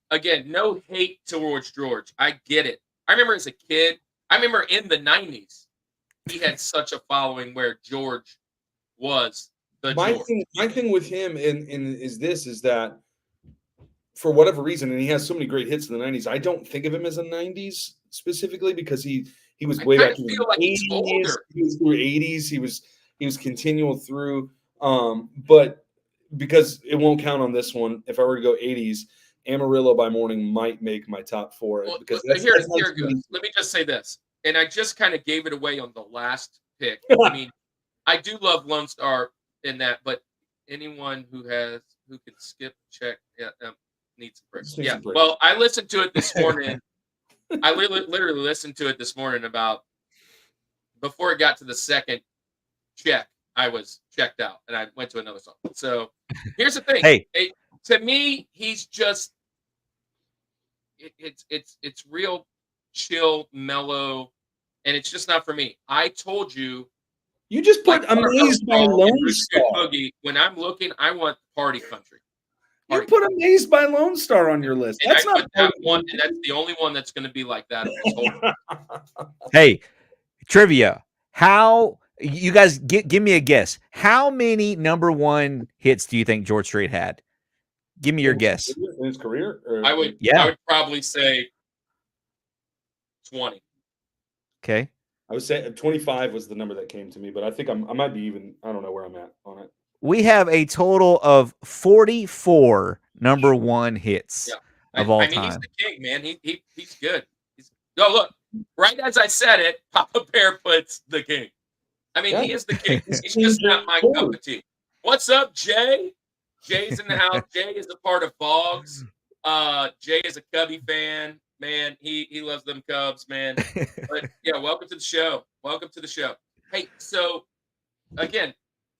no hate towards George. I get it. I remember as a kid, I remember in the 90s, he had such a following where George was the George. My thing with him is that for whatever reason, and he has so many great hits in the 90s, I don't think of him as a 90s specifically because he was way back in the 80s. He was through 80s. He was continual through. But because it won't count on this one, if I were to go 80s, Amarillo by Morning might make my top 4. Well, because here it goes. Let me just say this, and I just kind of gave it away on the last pick. I mean, I do love Lone Star in that, but anyone who could skip check needs a break. Yeah. Well, I listened to it this morning. I literally listened to it this morning before it got to the second check. I was checked out and I went to another song. So here's the thing. Hey, to me, he's just it's real chill, mellow, and it's just not for me. I told you. You just put Amazed by Lone Star. Boogie, when I'm looking, I want party country. You put Amazed by Lone Star on your list. That's not that one. And that's the only one that's going to be like that. Hey, trivia. How you guys give me a guess? How many #1 hits do you think George Strait had? Give me your guess. In his career? I would probably say 20. Okay. I would say 25 was the number that came to me, but I think I might be even. I don't know where I'm at on it. We have a total of 44 #1 hits of all time. He's the king, man. He's good. Look, right as I said it, Papa Bear puts the king. I mean, he is the king. He's just not my cup of tea. What's up, Jay? Jay's in the house. Jay is a part of Boggs. Jay is a Cubby fan. Man, he loves them Cubs, man. But yeah, welcome to the show. Welcome to the show. Hey, so again,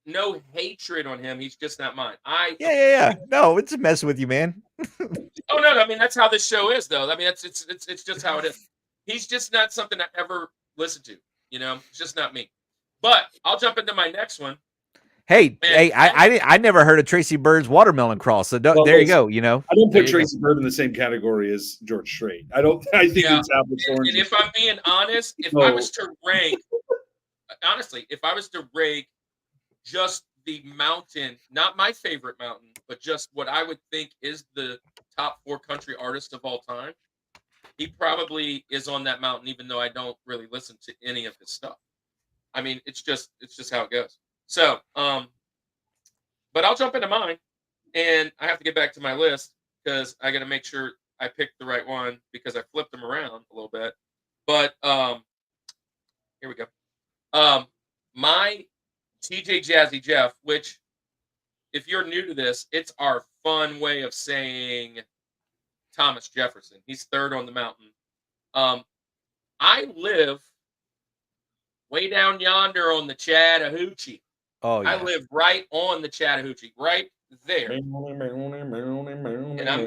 no hatred on him. He's just not mine. Yeah. No, it's a mess with you, man. Oh no, I mean that's how this show is, though. I mean it's just how it is. He's just not something I ever listen to. It's just not me. But I'll jump into my next one. Hey, I never heard of Tracy Bird's Watermelon Cross. So there you go. I don't put Tracy Bird in the same category as George Strait. I think it's apples to oranges. And if I'm being honest, I was to rank, honestly, if I was to rank just the mountain, not my favorite mountain, but just what I would think is the top 4 country artists of all time, he probably is on that mountain, even though I don't really listen to any of his stuff. I mean, it's just how it goes. So, but I'll jump into mine, and I have to get back to my list because I got to make sure I picked the right one because I flipped them around a little bit. But here we go. My TJ Jazzy Jeff, which if you're new to this, it's our fun way of saying Thomas Jefferson. He's third on the mountain. I live way down yonder on the Chattahoochee. Oh, yeah. I live right on the Chattahoochee, right there. And I'm What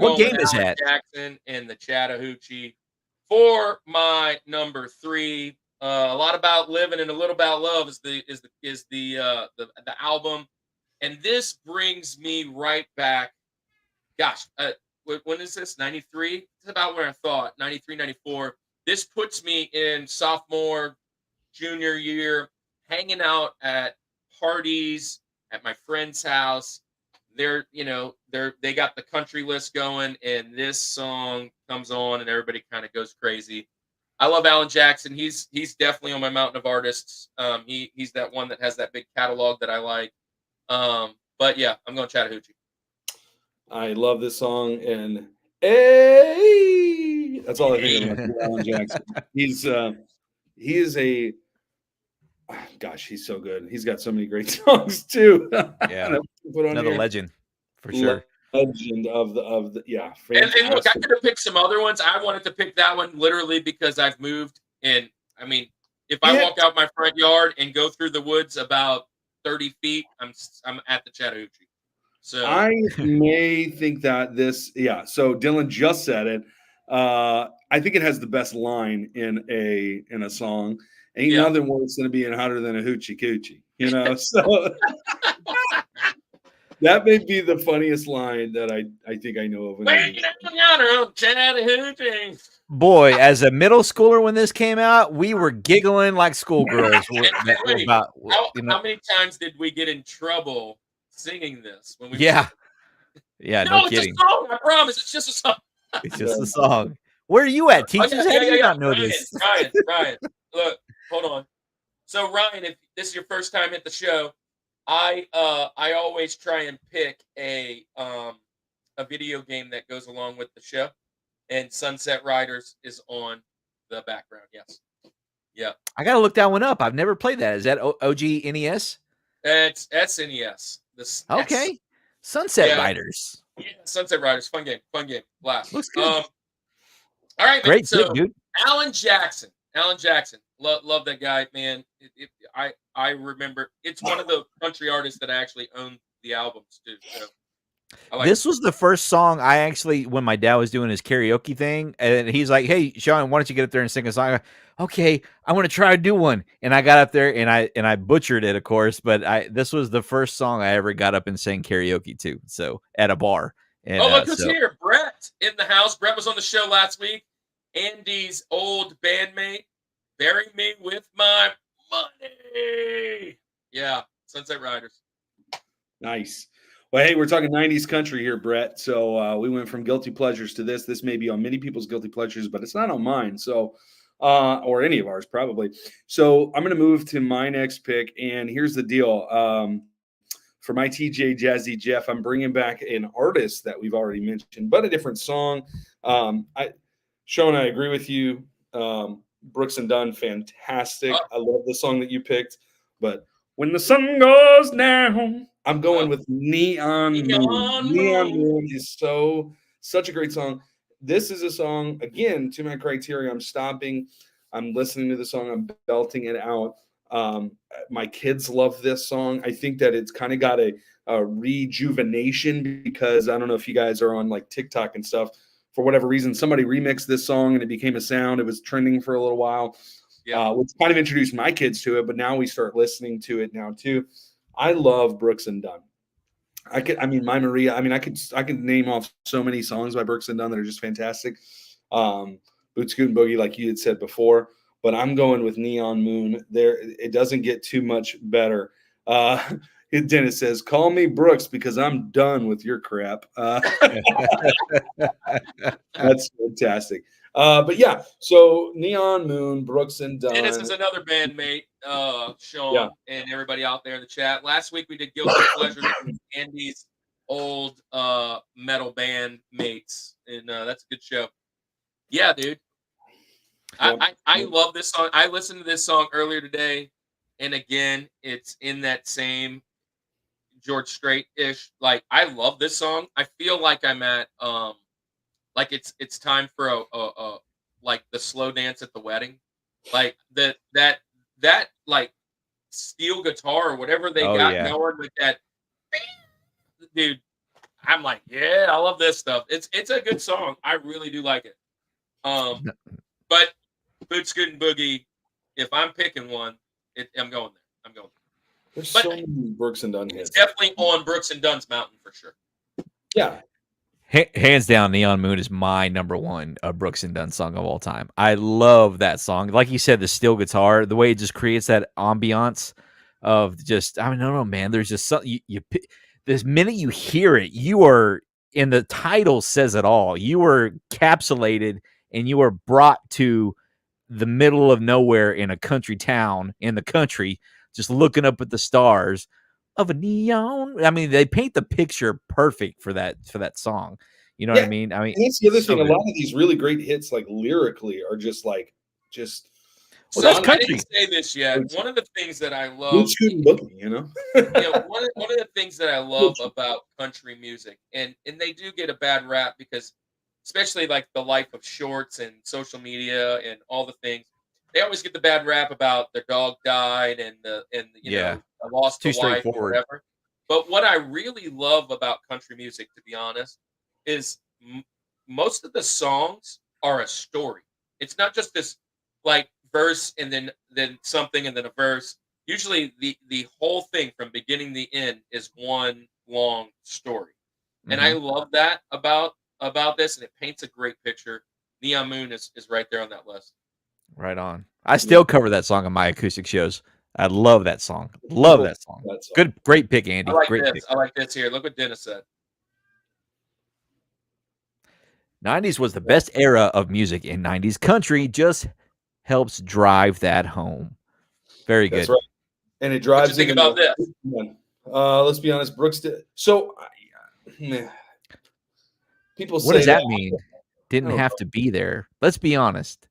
going game with is Alan that? Jackson and the Chattahoochee for my number 3. A lot about living and a little about love is the album, and this brings me right back. Gosh, when is this? 93? It's about where I thought 93, 94. This puts me in sophomore, junior year, hanging out at parties at my friend's house. They got the country list going, and this song comes on, and everybody kind of goes crazy. I love Alan Jackson. He's definitely on my mountain of artists. He's that one that has that big catalog that I like. But yeah, I'm going Chattahoochee. I love this song, and hey, that's all I think about Alan Jackson. He is a gosh, he's so good. He's got so many great songs too. Yeah, another legend for sure. Legend of the yeah. And look, I could have picked some other ones. I wanted to pick that one literally because I've moved, and I mean, if I walk out my front yard and go through the woods about 30 feet, I'm at the Chattahoochee. So I may think that this, yeah. So Dylan just said it. I think it has the best line in a song. Ain't nothing worse than being hotter than a hoochie coochie, you know. So that may be the funniest line that I think I know of. Boy, as a middle schooler when this came out, we were giggling like schoolgirls. How many times did we get in trouble singing this? When we yeah, no kidding. It's a song, I promise. It's just a song. It's just a song. Where are you at, teachers? How do you not know this? Ryan, look, hold on. So Ryan, if this is your first time at the show, I always try and pick a video game that goes along with the show, and Sunset Riders is on the background. Yes, yeah. I gotta look that one up. I've never played that. Is that OG NES? It's SNES. Okay, Sunset Riders. Yeah, Sunset Riders, fun game, blast. Looks good. All right, great man. So, dude. Alan Jackson, love that guy, man. I remember it's one of the country artists that I actually own the albums too. So this was the first song I actually, when my dad was doing his karaoke thing, and he's like, "Hey, Sean, why don't you get up there and sing a song?" Okay, I want to try to do one. And I got up there and I butchered it, of course, but this was the first song I ever got up and sang karaoke to. So at a bar. And, look who's here. Brett in the house. Brett was on the show last week. Andy's old bandmate. Bury me with my money. Yeah, Sunset Riders. Nice. Well, hey, we're talking 90s country here, Brett. So we went from guilty pleasures to this. This may be on many people's guilty pleasures, but it's not on mine. So, or any of ours, probably. So I'm going to move to my next pick. And here's the deal. For my TJ Jazzy Jeff, I'm bringing back an artist that we've already mentioned, but a different song. Sean, I agree with you. Brooks and Dunn, fantastic. I love the song that you picked. But when the sun goes down, I'm going with Neon Moon. Neon Moon is such a great song. This is a song, again, to my criteria. I'm stopping. I'm listening to the song. I'm belting it out. My kids love this song. I think that it's kind of got a rejuvenation because I don't know if you guys are on like TikTok and stuff. For whatever reason, somebody remixed this song and it became a sound. It was trending for a little while, which kind of introduced my kids to it. But now we start listening to it now too. I love Brooks and Dunn. My Maria. I could name off so many songs by Brooks and Dunn that are just fantastic. Boot Scoot and Boogie, like you had said before. But I'm going with Neon Moon. There, it doesn't get too much better. Dennis says, "Call me Brooks because I'm done with your crap." That's fantastic. But yeah, so Neon Moon, Brooks and Dunn. Dennis is another bandmate, Sean, Yeah. and everybody out there in the chat. Last week we did Guilty Pleasures with Andy's old metal band mates, and that's a good show. Yeah, dude. I love this song. I listened to this song earlier today, and again, it's in that same George Strait-ish. Like, I love this song. I feel like I'm at like it's time for a like the slow dance at the wedding. Like that like steel guitar or whatever they Oh, got yeah. going with that, dude. I'm like, yeah, I love this stuff. It's a good song. I really do like it. But Boot Scootin' Boogie, if I'm picking one, I'm going there. I'm going there. There's But so many Brooks and Dunn hits. It's definitely on Brooks and Dunn's mountain for sure. Yeah. Hands down, Neon Moon is my number one Brooks and Dunn song of all time. I love that song. Like you said, the steel guitar, the way it just creates that ambiance of just, I don't know, man. There's just something this minute you hear it, you are, and the title says it all. You are encapsulated and you are brought to the middle of nowhere in a country town in the country, just looking up at the stars of a neon. I mean, they paint the picture perfect for that song. You know what I mean? I mean, and that's the other thing. good. A lot of these really great hits, like lyrically, are just. Well, So that's I didn't say this yet. One of the things that I love, Boogie, you know, one of the things that I love about country music, and they do get a bad rap because, especially like the life of shorts and social media and all the things, they always get the bad rap about their dog died and you know, I lost too a wife or straightforward. whatever. But what I really love about country music, to be honest, is most of the songs are a story. It's not just this like verse and then something and then a verse. Usually the whole thing from beginning to end is one long story. And I love that about this, and it paints a great picture. Neon Moon is right there on that list. Right on. I still cover that song on my acoustic shows. I love that song. Love that song. Good, great pick, Andy. I like Great this. pick. I like this here. Look what Dennis said. 90s was the best era of music, and 90s country just helps drive that home. Very good. That's right. And it drives. What you think about this? Let's be honest, Brooks did. So, people say, what does that mean? Didn't have to be there. Let's be honest.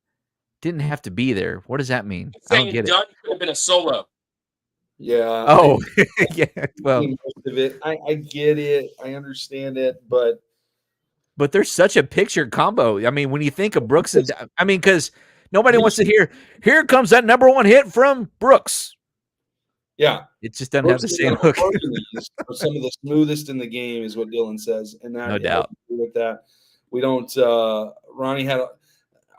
Didn't have to be there. What does that mean? I don't get it. Dunn could have been a solo. Yeah. Oh, yeah. Well, most of it. I get it. I understand it, but there's such a picture combo. I mean, when you think of Brooks and I mean, because nobody wants to hear, here comes that number one hit from Brooks. Yeah. It just doesn't have the same hook. For some of the smoothest in the game is what Dylan says. And that, no doubt. With that, we don't, Ronnie had,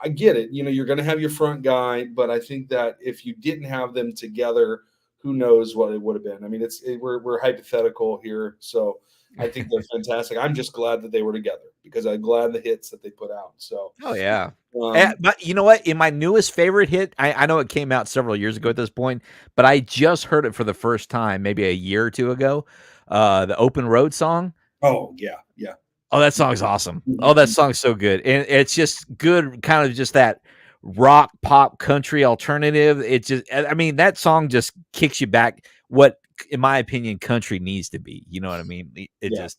I get it. You know, you're going to have your front guy, but I think that if you didn't have them together, who knows what it would have been. I mean, we're hypothetical here. So I think they're fantastic. I'm just glad that they were together because I'm glad the hits that they put out. So, oh yeah. But you know what? In my newest favorite hit, I know it came out several years ago at this point, but I just heard it for the first time, maybe a year or two ago. The Open Road song. Oh yeah. Yeah. Oh, that song's awesome. Oh, that song's so good. And it's just good, kind of just that rock, pop, country alternative. It just, I mean, that song just kicks you back what, in my opinion, country needs to be. You know what I mean? It just,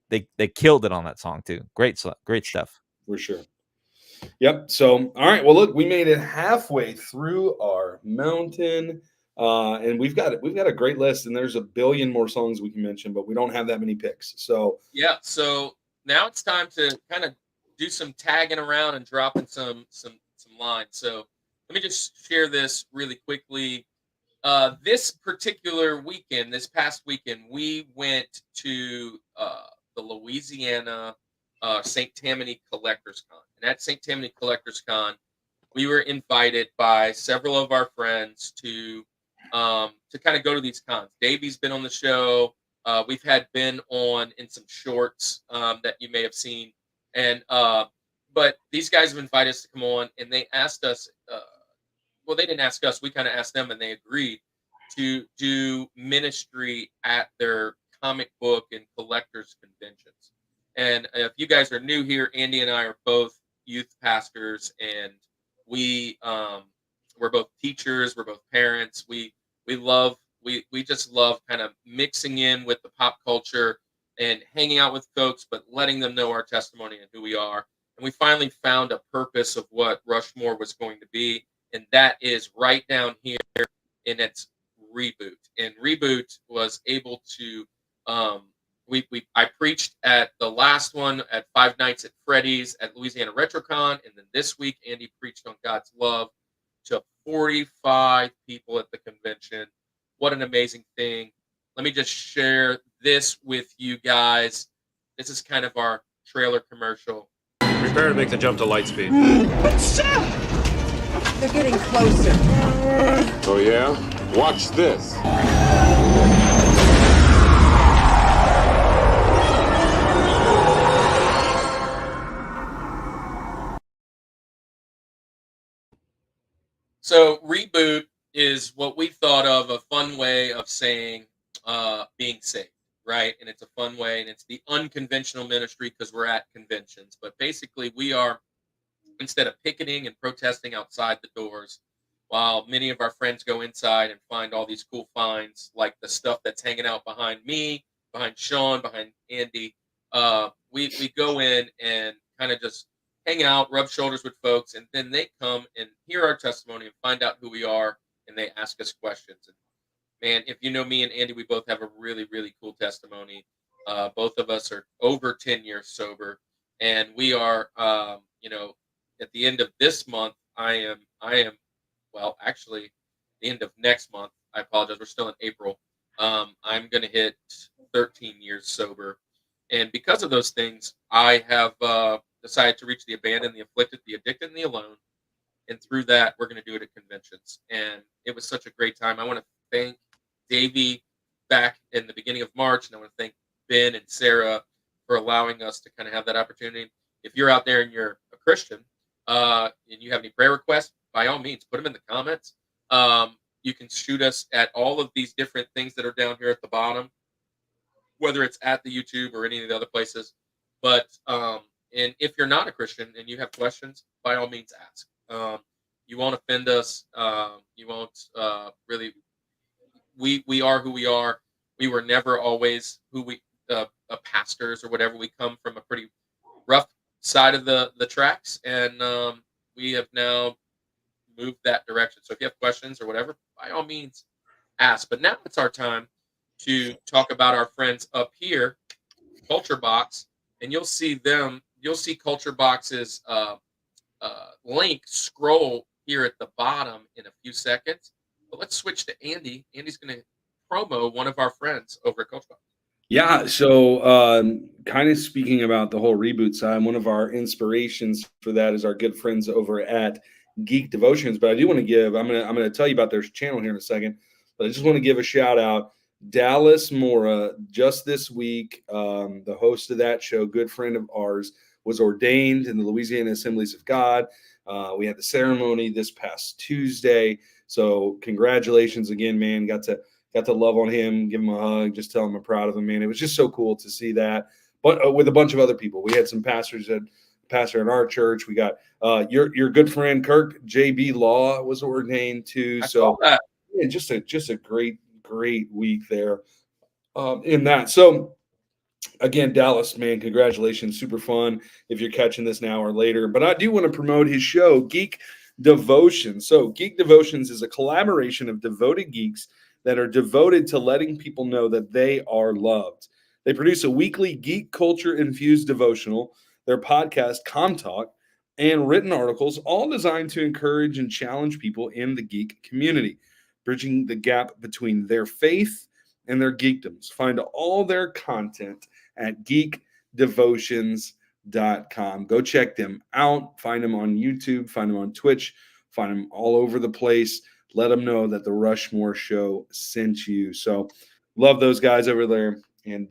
they killed it on that song too. Great stuff. For sure. Yep. So, all right. Well, look, we made it halfway through our mountain. And we've got a great list, and there's a billion more songs we can mention, but we don't have that many picks. So yeah. So now it's time to kind of do some tagging around and dropping some lines. So let me just share this really quickly. This particular weekend, this past weekend, we went to the Louisiana St. Tammany Collectors Con, and at St. Tammany Collectors Con, we were invited by several of our friends to kind of go to these cons. Davey's been on the show. We've had Ben on in some shorts that you may have seen. And but these guys have invited us to come on, and they asked us, well, they didn't ask us. We kind of asked them, and they agreed to do ministry at their comic book and collectors conventions. And if you guys are new here, Andy and I are both youth pastors, and we're both teachers, we're both parents. We just love kind of mixing in with the pop culture and hanging out with folks, but letting them know our testimony and who we are. And we finally found a purpose of what Rushmore was going to be, and that is right down here in its Reboot. And Reboot was able to I preached at the last one at 5 Nights at Freddy's at Louisiana RetroCon, and then this week Andy preached on God's love to 45 people at the convention. What an amazing thing. Let me just share this with you guys. This is kind of our trailer commercial. Prepare to make the jump to light speed. They're getting closer. Oh yeah? Watch this. So Reboot is what we thought of a fun way of saying being saved, right? And it's a fun way, and it's the unconventional ministry because we're at conventions. But basically, we are, instead of picketing and protesting outside the doors, while many of our friends go inside and find all these cool finds, like the stuff that's hanging out behind me, behind Sean, behind Andy, we go in and kind of just hang out, rub shoulders with folks, and then they come and hear our testimony and find out who we are, and they ask us questions. And man, if you know me and Andy, we both have a really, really cool testimony. Both of us are over 10 years sober, and we are, at the end of this month, well, actually, the end of next month, I apologize, we're still in April. I'm going to hit 13 years sober. And because of those things, I have decided to reach the abandoned, the afflicted, the addicted, and the alone. And through that, we're going to do it at conventions. And it was such a great time. I want to thank Davey back in the beginning of March, and I want to thank Ben and Sarah for allowing us to kind of have that opportunity. If you're out there and you're a Christian and you have any prayer requests, by all means, put them in the comments. You can shoot us at all of these different things that are down here at the bottom, whether it's at the YouTube or any of the other places. But and if you're not a Christian and you have questions, by all means ask. You won't offend us. You won't really. We are who we are. We were never always who we pastors or whatever. We come from a pretty rough side of the tracks, and we have now moved that direction. So if you have questions or whatever, by all means ask. But now it's our time to talk about our friends up here, Culture Box, and you'll see them. You'll see Culture Box's link scroll here at the bottom in a few seconds. But let's switch to Andy. Andy's going to promo one of our friends over at Culture Box. Yeah, so kind of speaking about the whole Reboot side, one of our inspirations for that is our good friends over at Geek Devotions. But I do want to give, I'm gonna tell you about their channel here in a second, but I just want to give a shout out. Dallas Mora, just this week, the host of that show, good friend of ours, was ordained in the Louisiana Assemblies of God. We had the ceremony this past Tuesday. So congratulations again, man. Got to love on him, give him a hug, just tell him I'm proud of him, man. It was just so cool to see that. But with a bunch of other people, we had some pastors pastor in our church. We got your good friend Kirk JB Law was ordained too. So yeah, just a great week there in that. So again, Dallas, man, congratulations. Super fun if you're catching this now or later. But I do want to promote his show, Geek Devotions. So Geek Devotions is a collaboration of devoted geeks that are devoted to letting people know that they are loved. They produce a weekly geek culture-infused devotional, their podcast, Com Talk, and written articles, all designed to encourage and challenge people in the geek community, bridging the gap between their faith and their geekdoms. Find all their content at geekdevotions.com. Go check them out. Find them on YouTube. Find them on Twitch. Find them all over the place. Let them know that the Rushmore Show sent you. So love those guys over there. And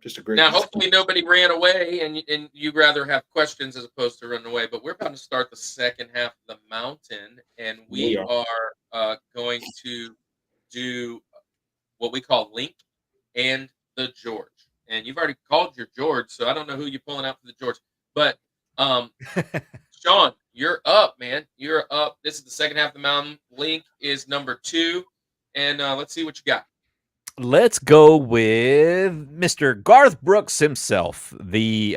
just a great. Now, hopefully nobody ran away and you'd rather have questions as opposed to run away. But we're about to start the second half of the mountain. And we are going to do what we call Link and the George. And you've already called your George, so I don't know who you're pulling out for the George. But Sean, you're up, man. You're up. This is the second half of the mountain. Link is number 2. And let's see what you got. Let's go with Mr. Garth Brooks himself. It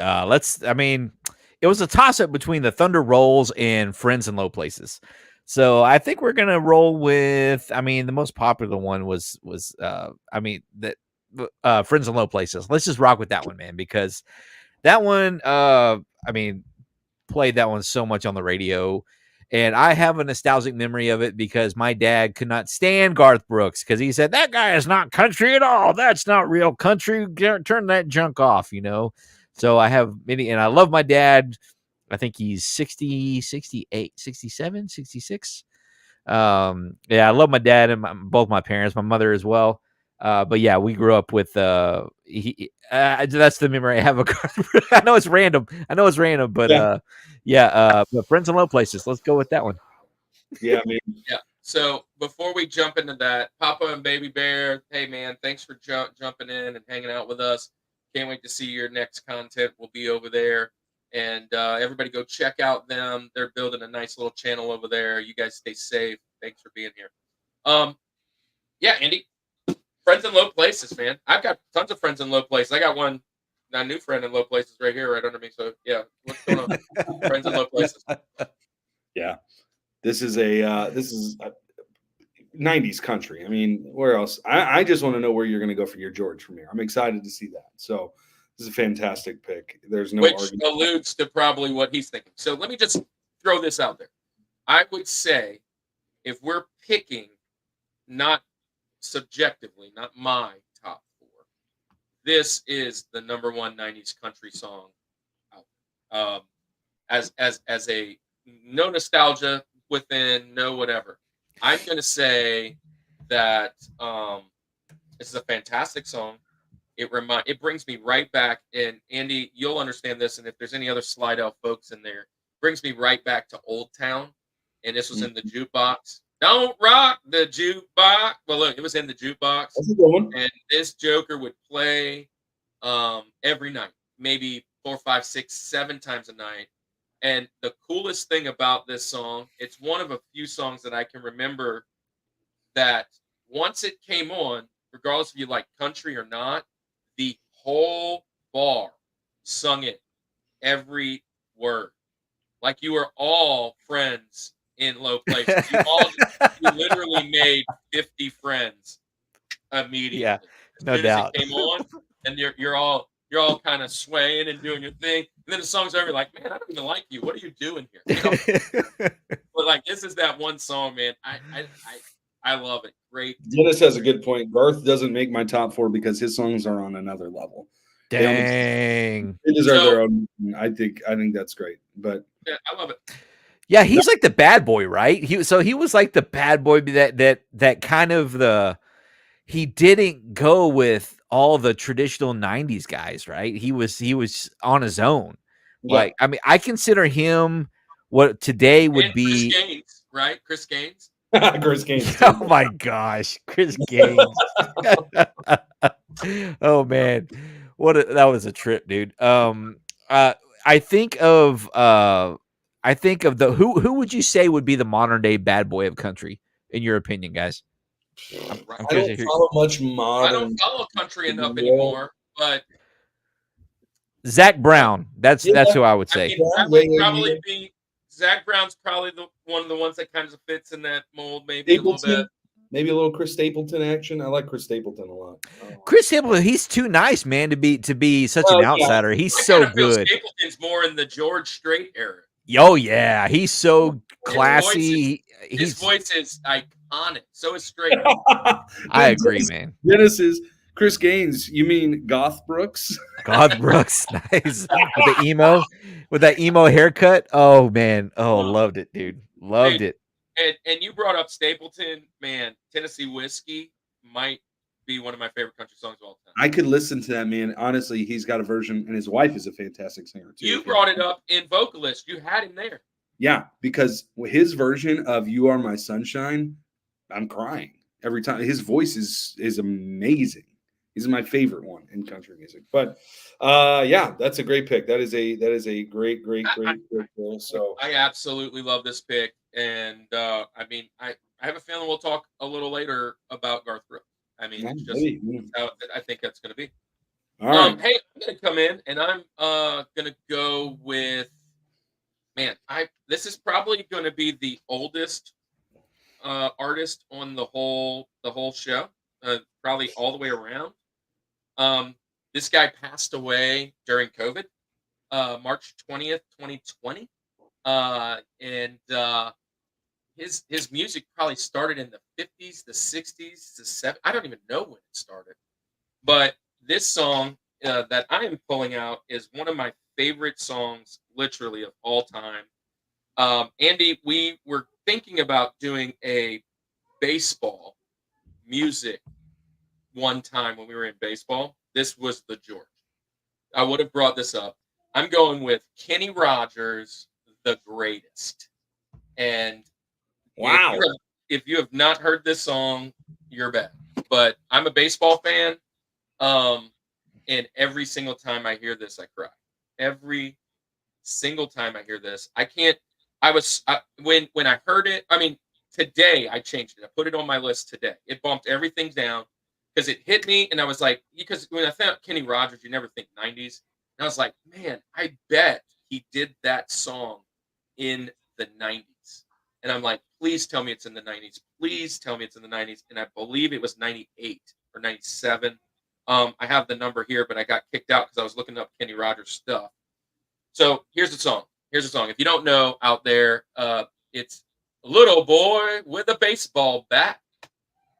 was a toss-up between the Thunder Rolls and Friends in Low Places. So I think we're gonna roll with. The most popular one was Friends in Low Places. Let's just rock with that one, man, because that one, played that one so much on the radio. And I have a nostalgic memory of it because my dad could not stand Garth Brooks because he said, that guy is not country at all. That's not real country. Turn that junk off, So I have many, and I love my dad. I think he's 60, 68, 67, 66. I love my dad and both my parents, my mother as well. But yeah, we grew up with that's the memory I have of Garth Brooks. I know it's random, but but Friends in Low Places. Let's go with that one. Yeah, man. Yeah. So before we jump into that, Papa and Baby Bear, hey man, thanks for jumping in and hanging out with us. Can't wait to see your next content. We'll be over there, and everybody go check out them. They're building a nice little channel over there. You guys stay safe. Thanks for being here. Yeah, Andy. Friends in Low Places, man. I've got tons of friends in low places. I got a new friend in low places right here, right under me. So yeah, what's going on? Friends in Low Places. Yeah, this is a 90s country. Where else? I just want to know where you're going to go for your George from here. I'm excited to see that. So this is a fantastic pick. There's no which argument. Alludes to probably what he's thinking. So let me just throw this out there. I would say if we're picking, not subjectively, not my top 4, this is the number 1 90s country song out. As a no nostalgia within, no whatever. I'm gonna say that this is a fantastic song. It brings me right back, and Andy, you'll understand this, and if there's any other Slidell folks in there, brings me right back to Old Town, and this was in the jukebox. Don't rock the jukebox. Well, look, it was in the jukebox. That's a good one. And this joker would play every night, maybe 4, 5, 6, 7 times a night. And the coolest thing about this song, it's one of a few songs that I can remember that once it came on, regardless if you like country or not, the whole bar sung it, every word. Like you were all friends in low places. You literally made 50 friends immediately. Yeah, no as soon doubt. As it came on, and you're all kind of swaying and doing your thing. And then the song's over, you're like, man, I don't even like you. What are you doing here? But like, this is that one song, man. I love it. Great. Dennis has a good point. Garth doesn't make my top 4 because his songs are on another level. Dang. They deserve their own. I think that's great. But yeah, I love it. Yeah, he's like the bad boy, right? He was like the bad boy that kind of he didn't go with all the traditional 90s guys, right? He was on his own. Yeah. Like, I consider him what today would be Chris Gaines, right? Chris Gaines. Chris Gaines. Oh my gosh, Chris Gaines. Oh man. That was a trip, dude. I think of the who would you say would be the modern day bad boy of country in your opinion, guys? I'm I curious don't to hear- follow much I modern. don't follow country enough anymore, but Zach Brown. That's who I would say. that would probably be Zach Brown's probably one of the ones that kind of fits in that mold, maybe a little bit. Maybe a little Chris Stapleton action. I like Chris Stapleton a lot. Chris Stapleton, he's too nice, man, to be such an outsider. He's I so kinda feel good. Stapleton's more in the George Strait era. Oh yeah, he's so classy. His voice is iconic. So is Strait. I agree, man. Dennis is Chris Gaines. You mean Goth Brooks? God Brooks, nice with that emo haircut. Oh man, loved it, dude. Loved it. And you brought up Stapleton, man. Tennessee Whiskey might be one of my favorite country songs of all time. I could listen to that, man. Honestly, he's got a version, and his wife is a fantastic singer too. You brought it up in Vocalist. You had him there. Yeah, because his version of "You Are My Sunshine," I'm crying every time. His voice is amazing. He's my favorite one in country music. But yeah, that's a great pick. That is a great pick. So I absolutely love this pick, and I mean, I have a feeling we'll talk a little later about Garth Brooks. I mean, it's just how I think that's going to be. All right. Hey, I'm going to come in, and I'm going to go with, man. This is probably going to be the oldest artist on the whole show, probably all the way around. This guy passed away during COVID, March 20th, 2020. And his music probably started in the 50s, the 60s, the 70s. I don't even know when it started. But this song that I am pulling out is one of my favorite songs, literally, of all time. Andy, we were thinking about doing a baseball music one time when we were in baseball. This was the George. I would have brought this up. I'm going with Kenny Rogers, The Greatest. And wow, if you have not heard this song, you're bad. But I'm a baseball fan. And every single time I hear this, I cry. Every single time I hear this, I can't. When I heard it. I mean, today I changed it. I put it on my list today. It bumped everything down because it hit me, and I was like, because when I found Kenny Rogers, you never think 90s. And I was like, man, I bet he did that song in the 90s. And I'm like, please tell me it's in the 90s. Please tell me it's in the 90s. And I believe it was 98 or 97. I have the number here, but I got kicked out because I was looking up Kenny Rogers stuff. So here's the song. If you don't know out there, it's a little boy with a baseball bat.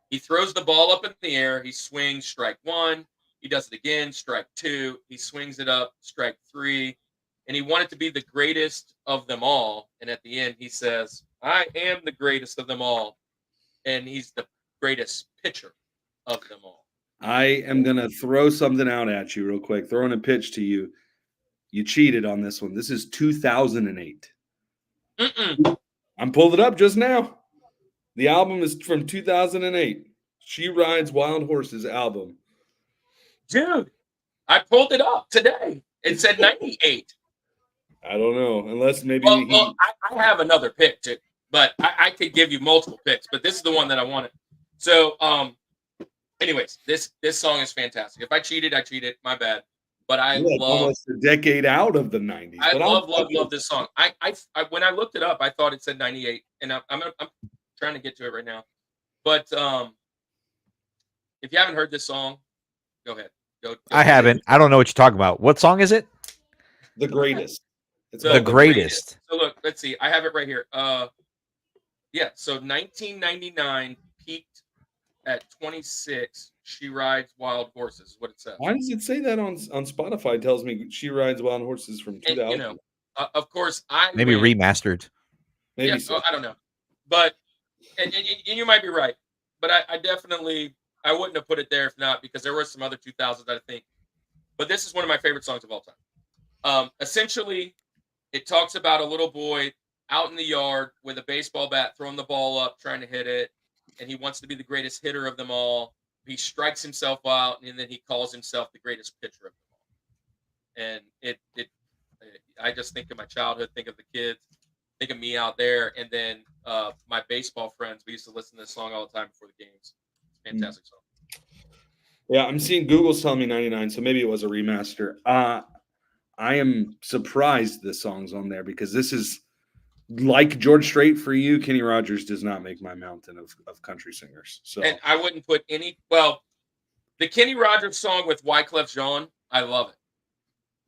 He throws the ball up in the air. He swings, strike one. He does it again, strike two. He swings it up, strike three. And he wanted to be the greatest of them all. And at the end, he says, I am the greatest of them all. And he's the greatest pitcher of them all. I am going to throw something out at you real quick. Throwing a pitch to you. You cheated on this one. This is 2008. I'm pulled it up just now. The album is from 2008. She Rides Wild Horses album. Dude, I pulled it up today. It said 98. I don't know. Unless maybe I have another pick too, but I could give you multiple picks, but this is the one that I wanted. So, anyways, this song is fantastic. If I cheated, I cheated. My bad. But I love almost a decade out of the 90s. I love this song. I when I looked it up, I thought it said 98, and I'm trying to get to it right now. But if you haven't heard this song, go ahead. Go I haven't. I don't know what you're talking about. What song is it? The Greatest. It's The Greatest. So look, let's see. I have it right here. Yeah. So 1999 peaked at 26. She Rides Wild Horses is what it says. Why does it say that on Spotify? It tells me She Rides Wild Horses from 2000. And, you know, of course, maybe remastered. Maybe yeah, so. I don't know, but and you might be right, but I definitely wouldn't have put it there if not, because there were some other 2000s I think, but this is one of my favorite songs of all time. Essentially, it talks about a little boy out in the yard with a baseball bat throwing the ball up, trying to hit it, and he wants to be the greatest hitter of them all. He strikes himself out, and then he calls himself the greatest pitcher of them all. And I just think of my childhood, think of the kids, think of me out there, and then my baseball friends. We used to listen to this song all the time before the games. Fantastic song. Yeah, I'm seeing Google's telling me 99, so maybe it was a remaster. I am surprised this song's on there because this is like George Strait for you. Kenny Rogers does not make my mountain of country singers. So, and I wouldn't put any. Well, the Kenny Rogers song with Wyclef Jean, I love it.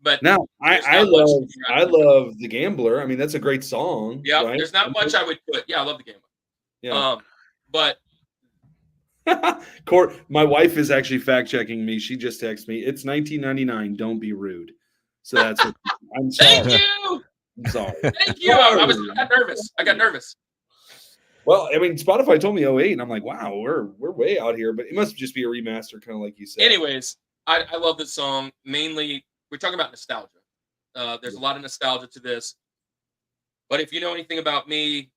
But now I love The Gambler. I mean, that's a great song. Yeah, right? There's not much I would put. Yeah, I love The Gambler. Yeah. But my wife is actually fact checking me. She just texted me. It's 1999. Don't be rude. So that's what I'm sorry. Thank you. I'm sorry. Thank you. I got nervous. Well, I mean, Spotify told me 08, and I'm like, wow, we're way out here, but it must just be a remaster, kind of like you said. Anyways, I love this song. Mainly, we're talking about nostalgia. There's a lot of nostalgia to this. But if you know anything about me,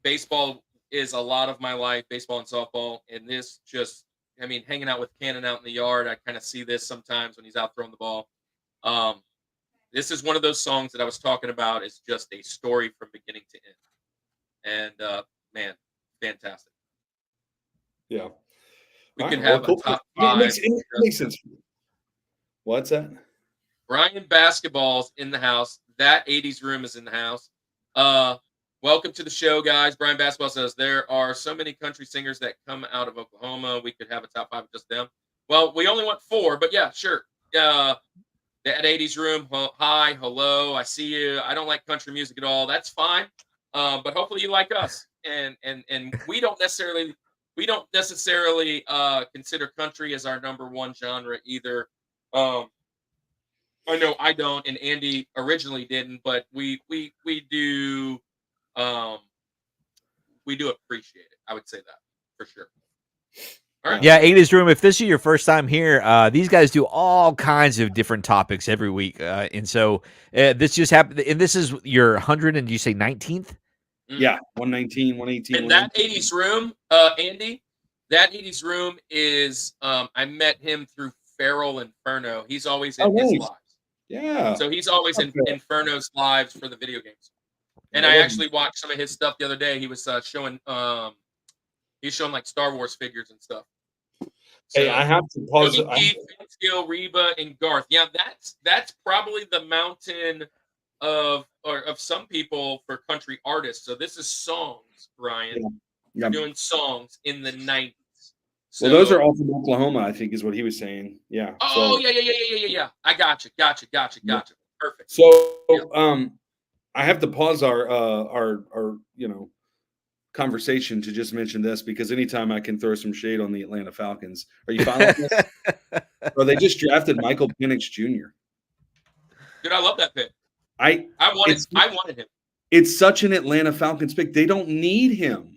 baseball is a lot of my life, baseball and softball, and this just I mean, hanging out with Cannon out in the yard, I kind of see this sometimes when he's out throwing the ball. This is one of those songs that I was talking about. It's just a story from beginning to end. And man, fantastic. Yeah. We All could right, well, have cool. a top Yeah, five. it makes sense. What's that? Brian Basketball's in the house. That 80s room is in the house. Welcome to the show, guys. Brian Basketball says, there are so many country singers that come out of Oklahoma. We could have a top 5 of just them. Well, we only want 4, but yeah, sure. That 80s room, hi, hello, I see you. I don't like country music at all. That's fine. But hopefully you like us. And we don't necessarily consider country as our number one genre either. I know I don't, and Andy originally didn't, but we do appreciate it. I would say that for sure. All right. Yeah, 80s Room. If this is your first time here, these guys do all kinds of different topics every week, and so this just happened. And this is your 100, and you say 19th? Yeah, 119, 118. And that 80s room, Andy, that 80s room is I met him through Feral Inferno. He's always in his lives. Yeah. So he's always in Inferno's lives for the video games. And I actually watched some of his stuff the other day. He was showing like Star Wars figures and stuff. So, hey, I have to pause. Keith, Skill, Reba, and Garth. Yeah, that's probably the mountain of some people for country artists. So this is songs, Brian. Yeah. You're doing songs in the 90s. So, well, those are all from Oklahoma, I think, is what he was saying. Yeah. Oh, yeah. I got you. Perfect. So, I have to pause our conversation to just mention this, because anytime I can throw some shade on the Atlanta Falcons. Are you following this? Well, they just drafted Michael Penix Jr. Dude, I love that pick. I wanted him. It's such an Atlanta Falcons pick. They don't need him.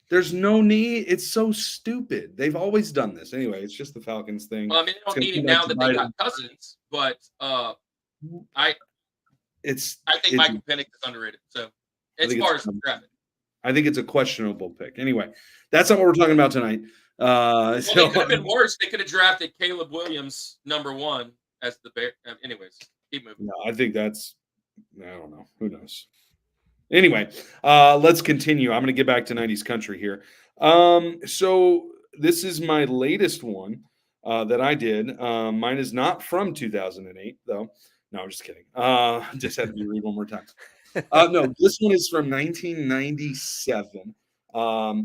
There's no need. It's so stupid. They've always done this. Anyway, it's just the Falcons thing. Well, I mean, they don't need him now that they got Cousins, but I think Michael Penix is underrated. So as far as drafting, I think it's a questionable pick. Anyway, that's not what we're talking about tonight. They could have been worse. They could have drafted Caleb Williams #1 as the Bear. Anyways, keep moving. No, I think that's, I don't know. Who knows? Anyway, let's continue. I'm going to get back to 90s country here. So this is my latest one that I did. Mine is not from 2008, though. No, I'm just kidding. Just had to read one more time. No, this one is from 1997.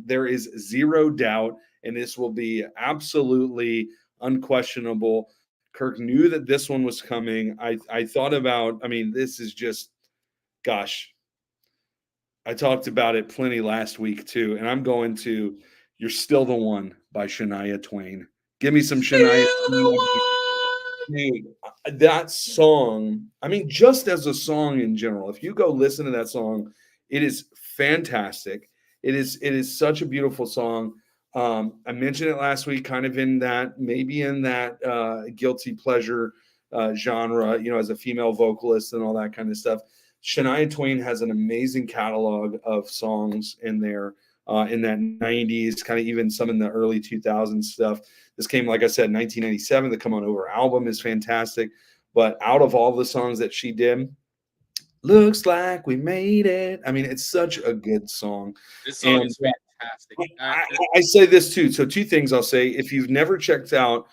There is zero doubt, and this will be absolutely unquestionable. Kirk knew that this one was coming. I thought about, I mean, this is just, gosh, I talked about it plenty last week too, and I'm going to "You're Still the One" by Shania Twain. Give me some Shania Twain. That song, I mean, just as a song in general, if you go listen to that song, it is fantastic. It is such a beautiful song. I mentioned it last week, kind of in that, maybe in that guilty pleasure genre, as a female vocalist and all that kind of stuff. Shania Twain has an amazing catalog of songs in there in that 90s, kind of even some in the early 2000s stuff. This came, like I said, 1997. The Come On Over album is fantastic. But out of all the songs that she did, "Looks Like We Made It," I mean, it's such a good song. This song is fantastic. I say this too. So 2 things I'll say. If you've never checked out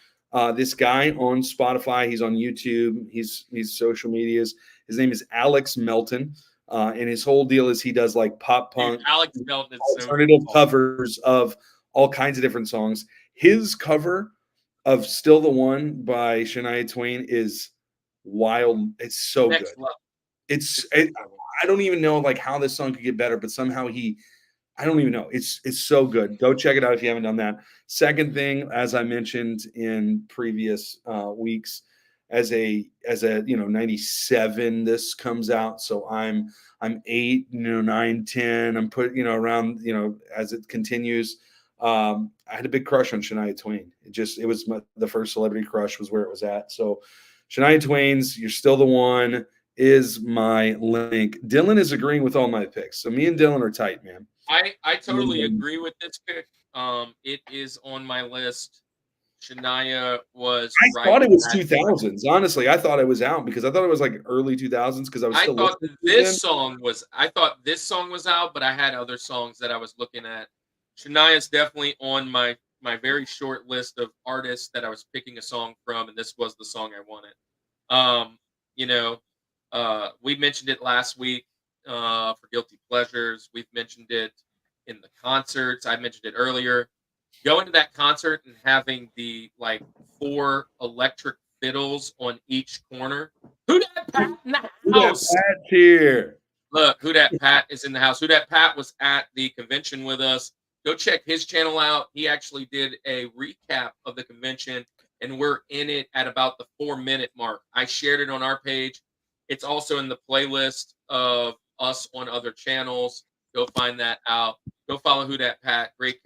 this guy on Spotify, he's on YouTube, he's social medias. His name is Alex Melton, and his whole deal is he does like pop punk, Alex Melton, alternative covers of all kinds of different songs. His cover of "Still the One" by Shania Twain is wild. It's so good. I don't even know like how this song could get better, but somehow I don't even know. It's so good. Go check it out if you haven't done that. Second thing, as I mentioned in previous weeks, as a 97, this comes out. So I'm 8, 9, 10. I'm put, around, as it continues. I had a big crush on Shania Twain. It was the first celebrity crush was where it was at. So Shania Twain's "You're Still the One" is my link. Dylan is agreeing with all my picks. So me and Dylan are tight, man. I totally agree with this pick. It is on my list. Shania was. I thought it was 2000s. Honestly, I thought it was out because I thought it was like early 2000s because I was still. I thought this song was out, but I had other songs that I was looking at. Shania's definitely on my very short list of artists that I was picking a song from, and this was the song I wanted. We mentioned it last week for Guilty Pleasures. We've mentioned it in the concerts. I mentioned it earlier. Going to that concert and having the 4 electric fiddles on each corner. Who that Pat in the house? Pat's here. Look, Who Dat Pat is in the house. Who Dat Pat was at the convention with us. Go check his channel out. He actually did a recap of the convention, and we're in it at about the 4-minute mark. I shared it on our page. It's also in the playlist of us on other channels. Go find that out. Go follow Who Dat Pat. Great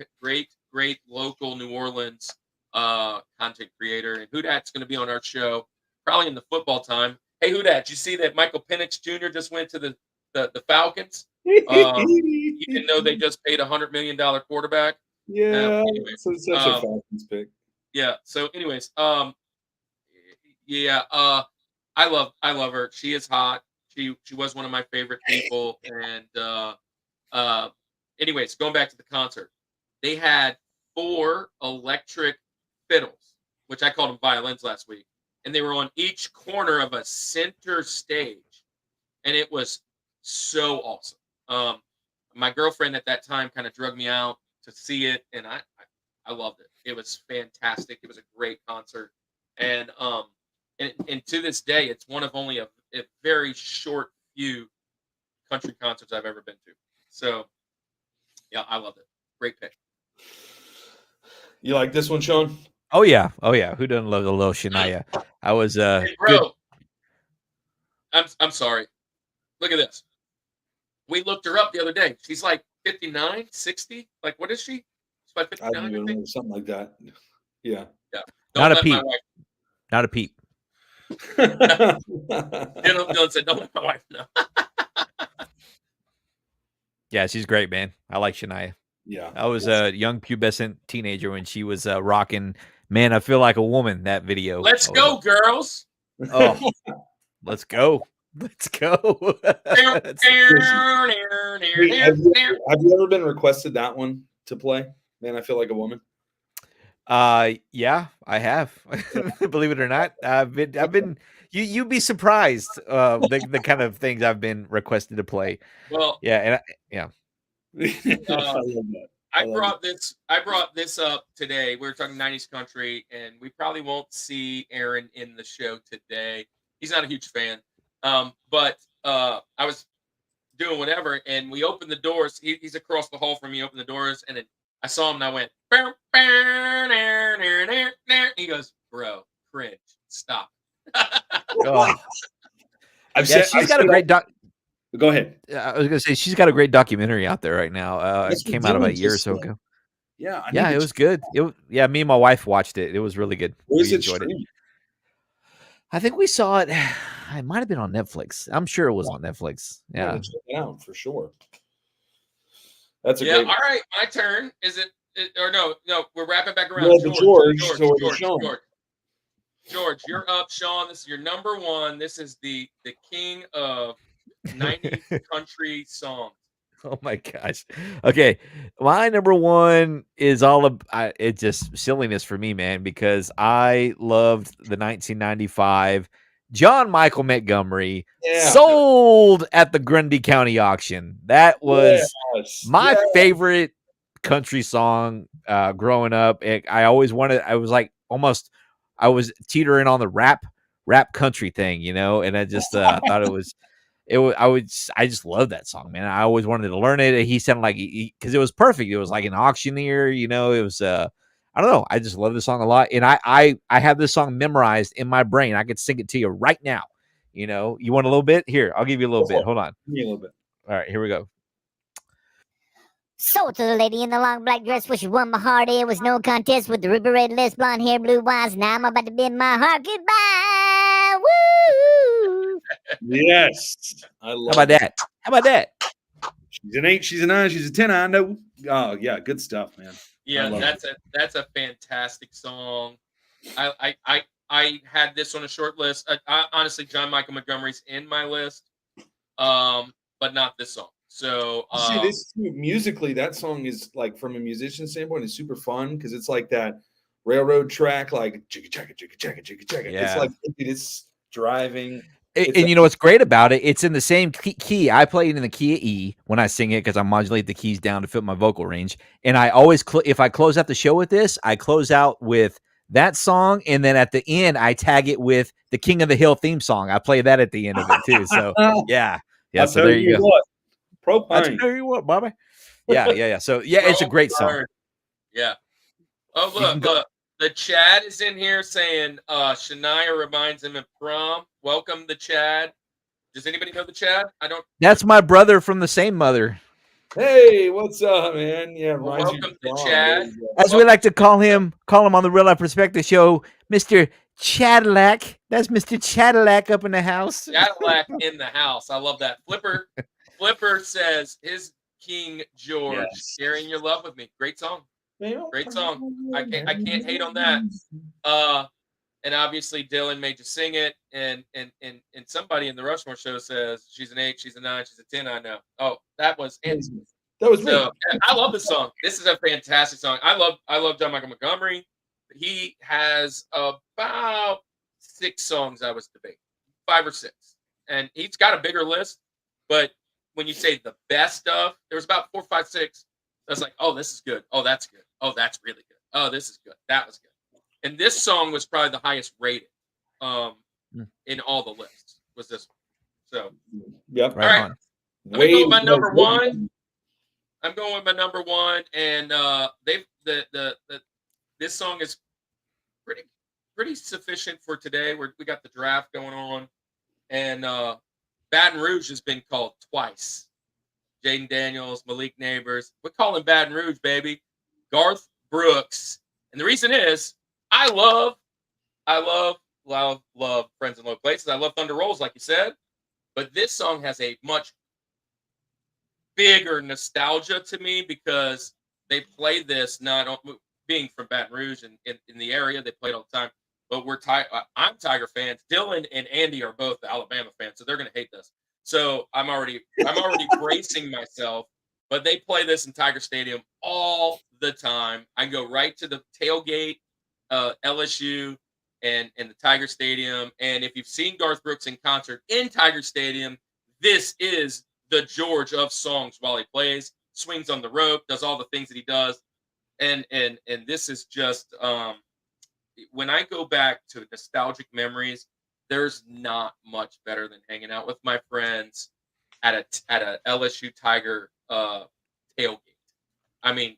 local New Orleans content creator. And Who Dat's going to be on our show probably in the football time. Hey, Who Dat, you see that Michael Penix Jr. just went to the Falcons? You didn't know they just paid $100 million quarterback? Yeah, anyways, so such a Falcons pick. Yeah. So, anyways, I love her. She is hot. She was one of my favorite people. And anyways, going back to the concert, they had 4 electric fiddles, which I called them violins last week, and they were on each corner of a center stage, and it was so awesome. My girlfriend at that time kind of drugged me out to see it, and I loved it. It was fantastic. It was a great concert, and to this day, it's one of only a very short few country concerts I've ever been to. So, yeah, I loved it. Great pick. You like this one, Sean? Oh yeah. Who doesn't love the little Shania? I was Hey, bro. Good. I'm sorry. Look at this. We looked her up the other day. She's like 59, 60. Like, what is she? She's about 59, I think. Something like that. Yeah. Not a peep. Not a peep. Dylan said, "Don't let my wife know." Yeah, she's great, man. I like Shania. Yeah. I was a young pubescent teenager when she was rocking Man, I Feel Like a Woman, that video. Let's go, girls. Oh, let's go. Let's go. Have you ever been requested that one to play? Man, I Feel Like a Woman. Yeah, I have. Believe it or not, I've been. You'd be surprised the kind of things I've been requested to play. Well, yeah, and I brought this up today. We were talking 90s country, and we probably won't see Aaron in the show today. He's not a huge fan. But I was doing whatever, and we opened the doors. He's across the hall from me. Opened the doors, and I saw him, and I went, he goes, "Bro, cringe, stop." Oh. She's got a great Go ahead. I was gonna say she's got a great documentary out there right now. It came out about a year or so ago. Yeah, it was good. Me and my wife watched it. It was really good. We enjoyed it. I think we saw it. It might have been on Netflix. I'm sure it was on Netflix. Yeah, check it out for sure. That's a great. All right, my turn. Is it or no? We're wrapping back around. George, you're up. Sean, this is your number one. This is the king of 90s country songs. Oh my gosh. Okay, my number one is it's just silliness for me, man, because I loved the 1995 John Michael Montgomery sold at the Grundy County auction. That was my favorite country song growing up. I was teetering on the rap country thing, and I just thought it was. I just love that song, man. I always wanted to learn it. He sounded like because it was perfect. It was like an auctioneer, it was I don't know. I just love this song a lot. And I have this song memorized in my brain. I could sing it to you right now. You want a little bit? Here, I'll give you a little bit. Hold on. Give me a little bit. All right, here we go. Sold to the lady in the long black dress, where she won my heart. It was no contest with the ruby red lips, blonde hair, blue eyes. Now I'm about to bid my heart goodbye. Woo! Yes, I love. How about that? She's an 8. She's a 9. She's a 10. I know. Oh yeah, good stuff, man. Yeah, that's a fantastic song. I had this on a short list. Honestly, John Michael Montgomery's in my list, but not this song. So See, this musically, that song is like from a musician standpoint is super fun because it's like that railroad track, like jigga jagga jigga jagga jigga jagga. Yeah. It's like it's driving. And you know what's great about it? It's in the same key. I play it in the key of E when I sing it because I modulate the keys down to fit my vocal range. And I always, if I close out the show with this, I close out with that song, and then at the end, I tag it with the King of the Hill theme song. I play that at the end of it too. So yeah. I'll So tell there you go. what, I'll propane. tell you what, Bobby. Yeah. So yeah, it's a great song. Yeah. Oh, look. The Chad is in here saying Shania reminds him of prom. Welcome the Chad. Does anybody know the Chad? I don't. That's my brother from the same mother. Hey, what's up, man? Yeah, Well, welcome to Chad. As we like to call him on the Real Life Perspective Show, Mr. Cadillac. That's Mr. Cadillac up in the house. Cadillac in the house. I love that. Flipper says his King George, sharing your love with me. Great song. Great song. I can't hate on that. And obviously Dylan made you sing it, and somebody in the Rushmore Show says she's an 8, she's a 9, she's a 10. I know. Oh, that was me. I love this song. This is a fantastic song. I love John Michael Montgomery. He has about 6 songs I was debating, 5 or 6, and he's got a bigger list. But when you say the best of, there was about 4, 5, 6. I was like, oh, this is good. Oh, that's good. Oh, that's really good. Oh, this is good. That was good. And this song was probably the highest rated in all the lists. Was this one? So, yep. All right. Let me go with my number one. I'm going with my number one, and this song is pretty sufficient for today. We got the draft going on, and Baton Rouge has been called twice. Jaden Daniels, Malik Neighbors. We're calling Baton Rouge, baby. Garth Brooks. And the reason is I love Friends in Low Places. I love Thunder Rolls, like you said. But this song has a much bigger nostalgia to me because they play this not being from Baton Rouge and in the area. They play it all the time. But I'm Tiger fans. Dylan and Andy are both Alabama fans, so they're going to hate this. So I'm already bracing myself, but they play this in Tiger Stadium all the time. I go right to the tailgate, LSU and the Tiger Stadium. And if you've seen Garth Brooks in concert in Tiger Stadium, this is the George of songs while he plays, swings on the rope, does all the things that he does. And this is just when I go back to nostalgic memories, there's not much better than hanging out with my friends at a LSU Tiger tailgate. I mean,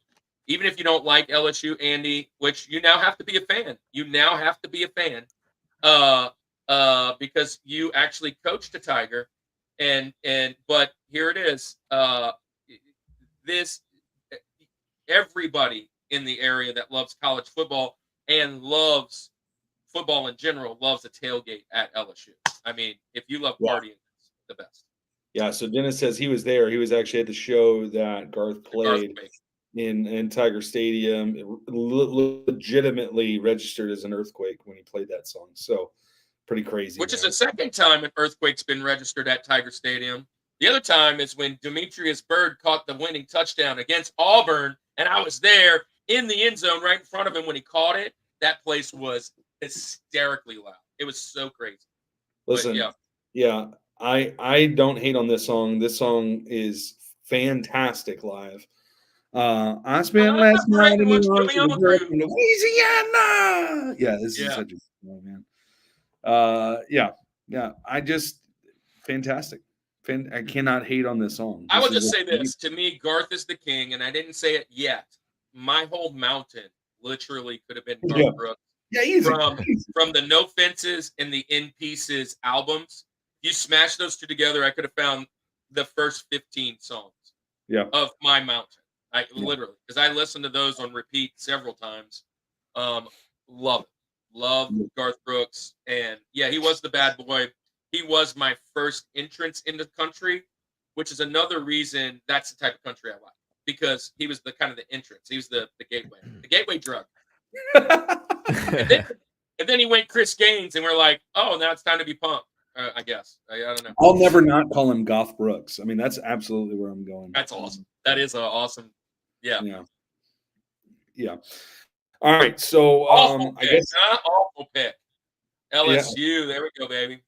even if you don't like LSU, Andy, which you now have to be a fan. You now have to be a fan because you actually coached a Tiger. But here it is. Everybody in the area that loves college football and loves football in general loves a tailgate at LSU. I mean, if you love partying, it's the best. Yeah. So Dennis says he was there. He was actually at the show that Garth played in Tiger Stadium. It legitimately registered as an earthquake when he played that song. So pretty crazy. Which is the second time an earthquake's been registered at Tiger Stadium. The other time is when Demetrius Byrd caught the winning touchdown against Auburn, and I was there in the end zone right in front of him when he caught it. That place was hysterically loud. It was so crazy. Listen, yeah, I don't hate on this song. This song is fantastic live. I spent last night in Louisiana. Yeah, this is such a cool man. I just fantastic. I cannot hate on this song. I will just say this. To me, Garth is the king, and I didn't say it yet. My whole mountain literally could have been Garth Brooks. Yeah, easy. From the No Fences and the In Pieces albums. You smash those two together, I could have found the first 15 songs of my mountain. Literally, because I listened to those on repeat several times. Love it. Love Garth Brooks. And yeah, he was the bad boy. He was my first entrance into country, which is another reason that's the type of country I like. Because he was the kind of the entrance. He was the gateway drug. And then he went Chris Gaines, and we're like, oh, now it's time to be Punk. I guess. I don't know. I'll never not call him Goth Brooks. I mean, that's absolutely where I'm going. That's awesome. That is awesome. Yeah. Yeah. All right. So Awful I pick, guess awful pick. LSU. There we go, baby.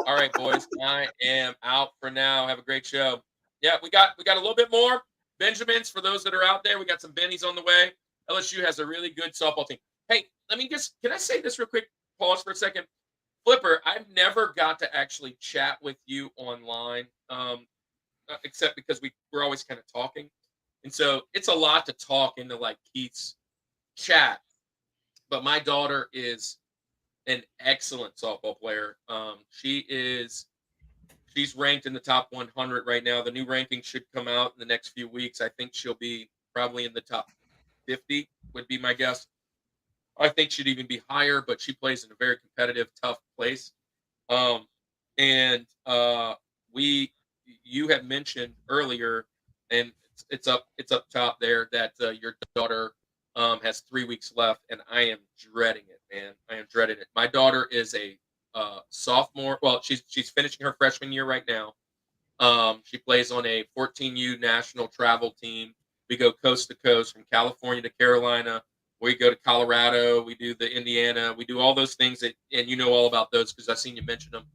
All right, boys. I am out for now. Have a great show. Yeah, we got a little bit more Benjamins for those that are out there. We got some Bennies on the way. LSU has a really good softball team. Hey, can I say this real quick? Pause for a second. Flipper, I've never got to actually chat with you online, except because we're always kind of talking. And so it's a lot to talk into like Keith's chat. But my daughter is an excellent softball player. She's ranked in the top 100 right now. The new ranking should come out in the next few weeks. I think she'll be probably in the top 50 would be my guess. I think she'd even be higher, but she plays in a very competitive, tough place. You had mentioned earlier, and it's up top there that your daughter has 3 weeks left, and I am dreading it, man. I am dreading it. My daughter is a sophomore. Well, she's finishing her freshman year right now. She plays on a 14U national travel team. We go coast to coast from California to Carolina. We go to Colorado. We do the Indiana. We do all those things and you know all about those because I've seen you mention them.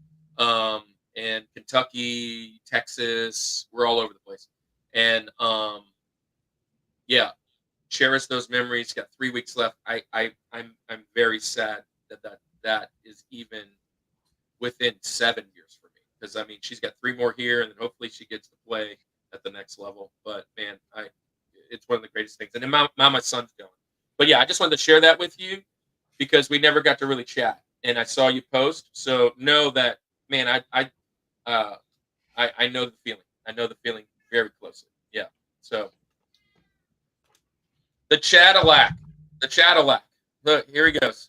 And Kentucky, Texas, we're all over the place. And yeah, cherish those memories. Got 3 weeks left. I'm very sad that is even within 7 years for me because I mean she's got 3 more here and then hopefully she gets to play at the next level. But man, it's one of the greatest things. And then my son's going. But yeah, I just wanted to share that with you because we never got to really chat. And I saw you post, so know that, man. I know the feeling. I know the feeling very closely. Yeah. So the Cadillac. Look, here he goes.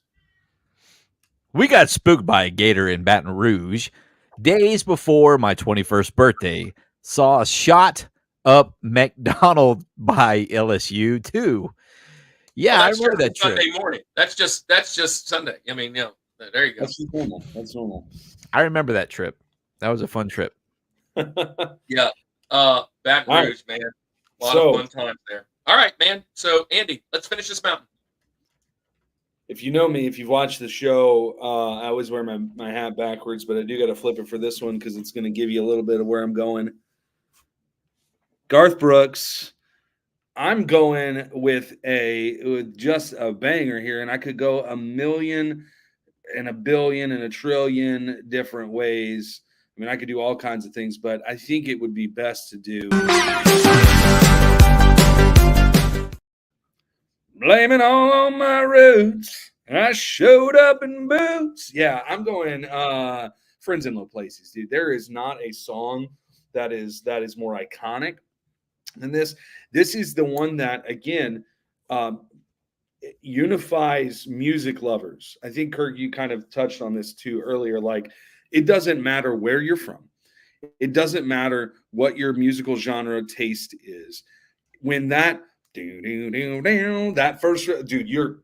We got spooked by a gator in Baton Rouge days before my 21st birthday. Saw a shot up McDonald by LSU too. Yeah, I remember that trip. Sunday morning. That's just Sunday. I mean, there you go. That's normal. I remember that trip. That was a fun trip. Yeah. Baton Rouge, man. A lot of fun times there. All right, man. So, Andy, let's finish this mountain. If you know me, if you've watched the show, I always wear my hat backwards, but I do got to flip it for this one because it's going to give you a little bit of where I'm going. Garth Brooks. I'm going with just a banger here, and I could go a million and a billion and a trillion different ways. I mean, I could do all kinds of things, but I think it would be best to do Blame it all on my roots. I showed up in boots. Yeah, I'm going Friends in Low Places, dude. There is not a song that is more iconic than this. This is the one that, again, unifies music lovers. I think, Kirk, you kind of touched on this too earlier. Like, it doesn't matter where you're from. It doesn't matter what your musical genre taste is. When that that first, dude,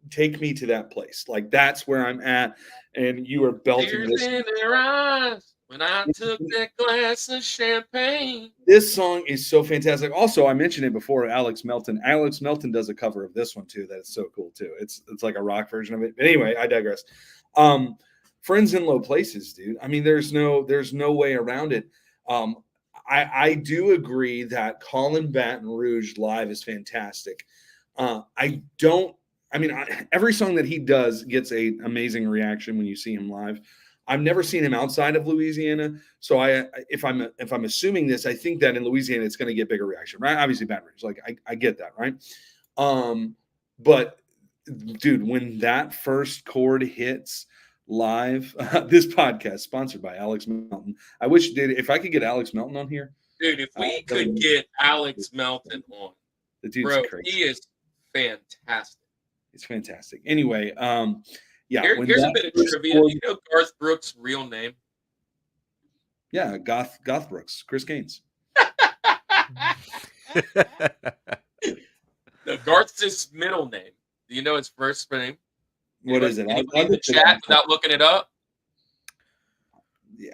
take me to that place. Like, that's where I'm at, and you are belting this. In their eyes when I took that glass of champagne. This song is so fantastic. Also, I mentioned it before, Alex Melton. Alex Melton does a cover of this one too. That's so cool too. It's like a rock version of it. But anyway, I digress. Friends in Low Places, dude. I mean, there's no way around it. I do agree that Colin Baton Rouge live is fantastic. Every song that he does gets an amazing reaction when you see him live. I've never seen him outside of Louisiana, so if I'm assuming this, I think that in Louisiana it's going to get bigger reaction, right? Obviously, Baton Rouge, like I get that, right? But dude, when that first chord hits live, this podcast sponsored by Alex Melton. I wish, dude, if I could get Alex Melton on here, dude. If we could get Alex Melton on, the dude's crazy. He is fantastic. It's fantastic. Anyway, yeah. Here's a bit of trivia. Do you know Garth Brooks' real name? Yeah, Goth Brooks, Chris Gaines. No, Garth's his middle name. Do you know his first name? What is it? Anybody in the chat without looking it up?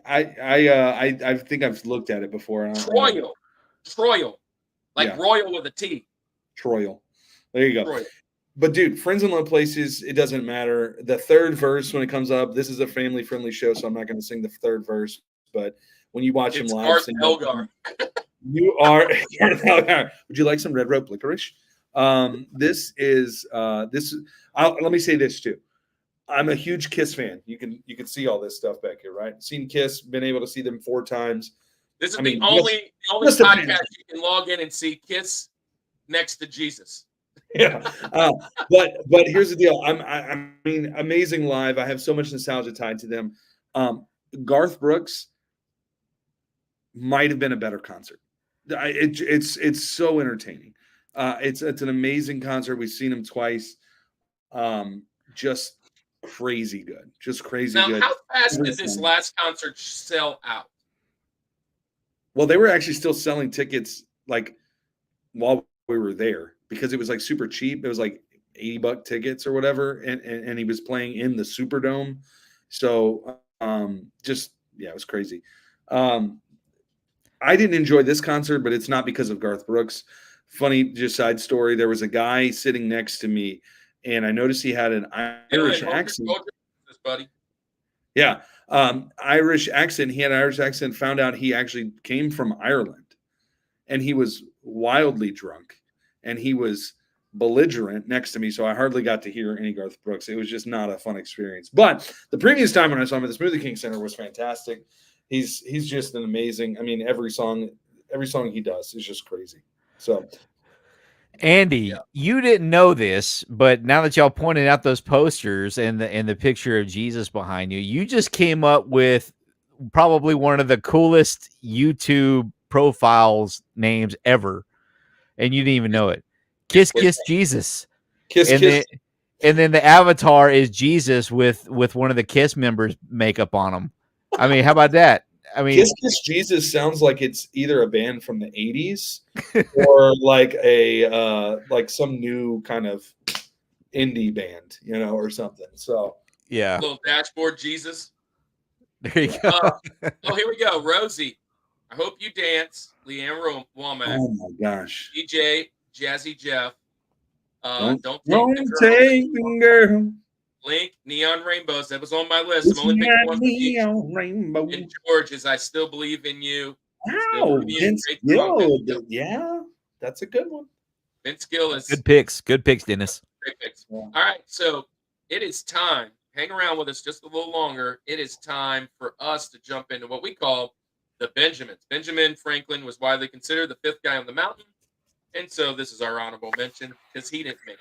I think I've looked at it before. Troyal, like royal with a T. Troyal. There you go. Troyal. But dude, Friends in Low Places, it doesn't matter. The third verse when it comes up, this is a family-friendly show, so I'm not going to sing the third verse. But when you watch him live, you are. Would you like some red rope licorice? This is. Let me say this too. I'm a huge Kiss fan. You can see all this stuff back here, right? Seen Kiss, been able to see them 4 times. This is the only podcast you can log in and see Kiss next to Jesus. Yeah, but here's the deal. I mean, amazing live. I have so much nostalgia tied to them. Garth Brooks might have been a better concert. It's so entertaining. It's an amazing concert. We've seen him twice. Just crazy good. Just crazy good. Now, how fast did this last concert sell out? Well, they were actually still selling tickets like while we were there because it was like super cheap. It was like $80 tickets or whatever, and he was playing in the Superdome. So it was crazy. I didn't enjoy this concert, but it's not because of Garth Brooks. Funny, just side story. There was a guy sitting next to me, and I noticed he had an Irish accent. Buddy. Yeah, Irish accent. He had an Irish accent. Found out he actually came from Ireland, and he was wildly drunk, and he was belligerent next to me. So I hardly got to hear any Garth Brooks. It was just not a fun experience. But the previous time when I saw him at the Smoothie King Center was fantastic. He's just an amazing. I mean, every song he does is just crazy. So. Andy, you didn't know this, but now that y'all pointed out those posters and the picture of Jesus behind you, you just came up with probably one of the coolest YouTube profiles names ever, and you didn't even know it. Kiss Jesus. Kiss. And then the avatar is Jesus with one of the Kiss members' makeup on him. I mean, how about that? I mean, Kiss Jesus sounds like it's either a band from the 80s or like like some new kind of indie band, or something. So yeah, a little dashboard Jesus. There you go. Here we go. Rosie, I hope you dance. Leanne Womack. Oh my gosh. DJ Jazzy Jeff. Don't take the girl. Link, Neon Rainbows. That was on my list. I'm only picking one for each. Rainbow. And George's I Still Believe in You. Wow, Vince Gill. Yeah, that's a good one. Vince Gill is good picks. Good picks, Dennis. Great picks. Yeah. All right, so it is time. Hang around with us just a little longer. It is time for us to jump into what we call the Benjamins. Benjamin Franklin was widely considered the 5th guy on the mountain, and so this is our honorable mention because he didn't make it.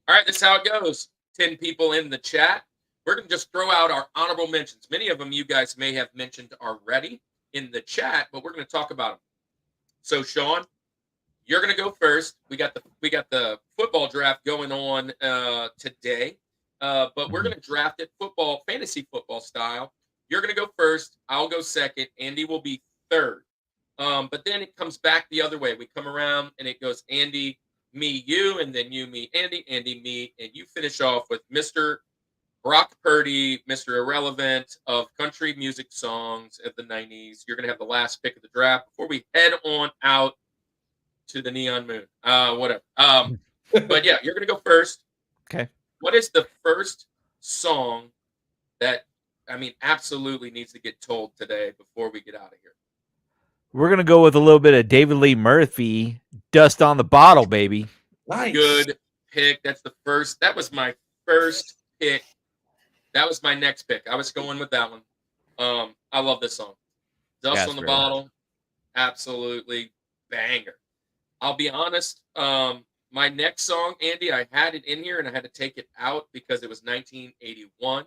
All right, this is how it goes. 10 people in the chat. We're going to just throw out our honorable mentions. Many of them you guys may have mentioned already in the chat, but we're going to talk about them. So, Sean, you're going to go first. We got the football draft going on today, but we're going to draft it fantasy football style. You're going to go first. I'll go second. Andy will be third. But then it comes back the other way. We come around and it goes Andy, me, you, and then you, me, Andy, me, and you finish off with Mr. Brock Purdy, Mr. Irrelevant of country music songs of the 90s. You're going to have the last pick of the draft before we head on out to the neon moon. Whatever. But yeah, you're going to go first. Okay. What is the first song that, absolutely needs to get told today before we get out of here? We're going to go with a little bit of David Lee Murphy, Dust on the Bottle, baby. Nice. Good pick. That was my first pick. That was my next pick. I was going with that one. I love this song. Dust on the Bottle. Absolutely banger. I'll be honest. My next song, Andy, I had it in here and I had to take it out because it was 1981.